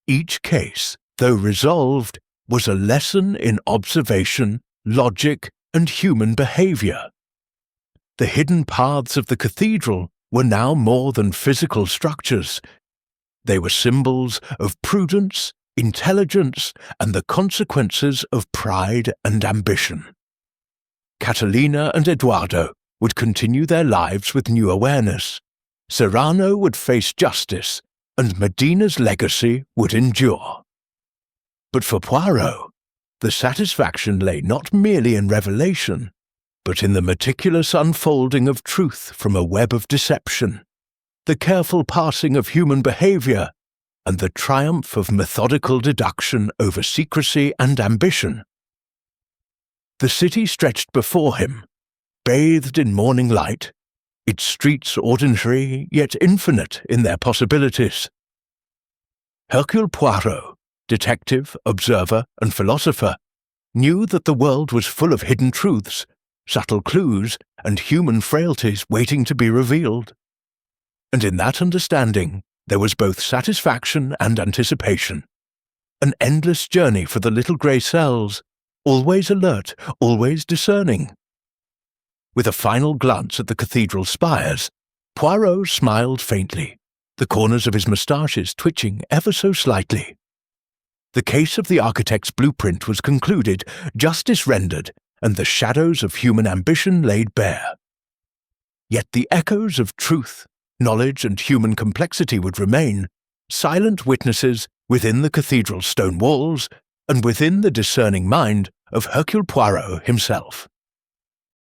Each case, though resolved, was a lesson in observation, logic, and human behaviour. The hidden paths of the cathedral were now more than physical structures. They were symbols of prudence, intelligence, and the consequences of pride and ambition. Catalina and Eduardo would continue their lives with new awareness. Serrano would face justice, and Medina's legacy would endure. But for Poirot, the satisfaction lay not merely in revelation, but in the meticulous unfolding of truth from a web of deception, the careful parsing of human behaviour, and the triumph of methodical deduction over secrecy and ambition. The city stretched before him, bathed in morning light, its streets ordinary yet infinite in their possibilities. Hercule Poirot, detective, observer, and philosopher, knew that the world was full of hidden truths, subtle clues, and human frailties waiting to be revealed. And in that understanding, there was both satisfaction and anticipation. An endless journey for the little grey cells, always alert, always discerning. With a final glance at the cathedral spires, Poirot smiled faintly, the corners of his moustaches twitching ever so slightly. The case of the architect's blueprint was concluded, justice rendered, and the shadows of human ambition laid bare. Yet the echoes of truth, knowledge, and human complexity would remain, silent witnesses within the cathedral's stone walls and within the discerning mind of Hercule Poirot himself.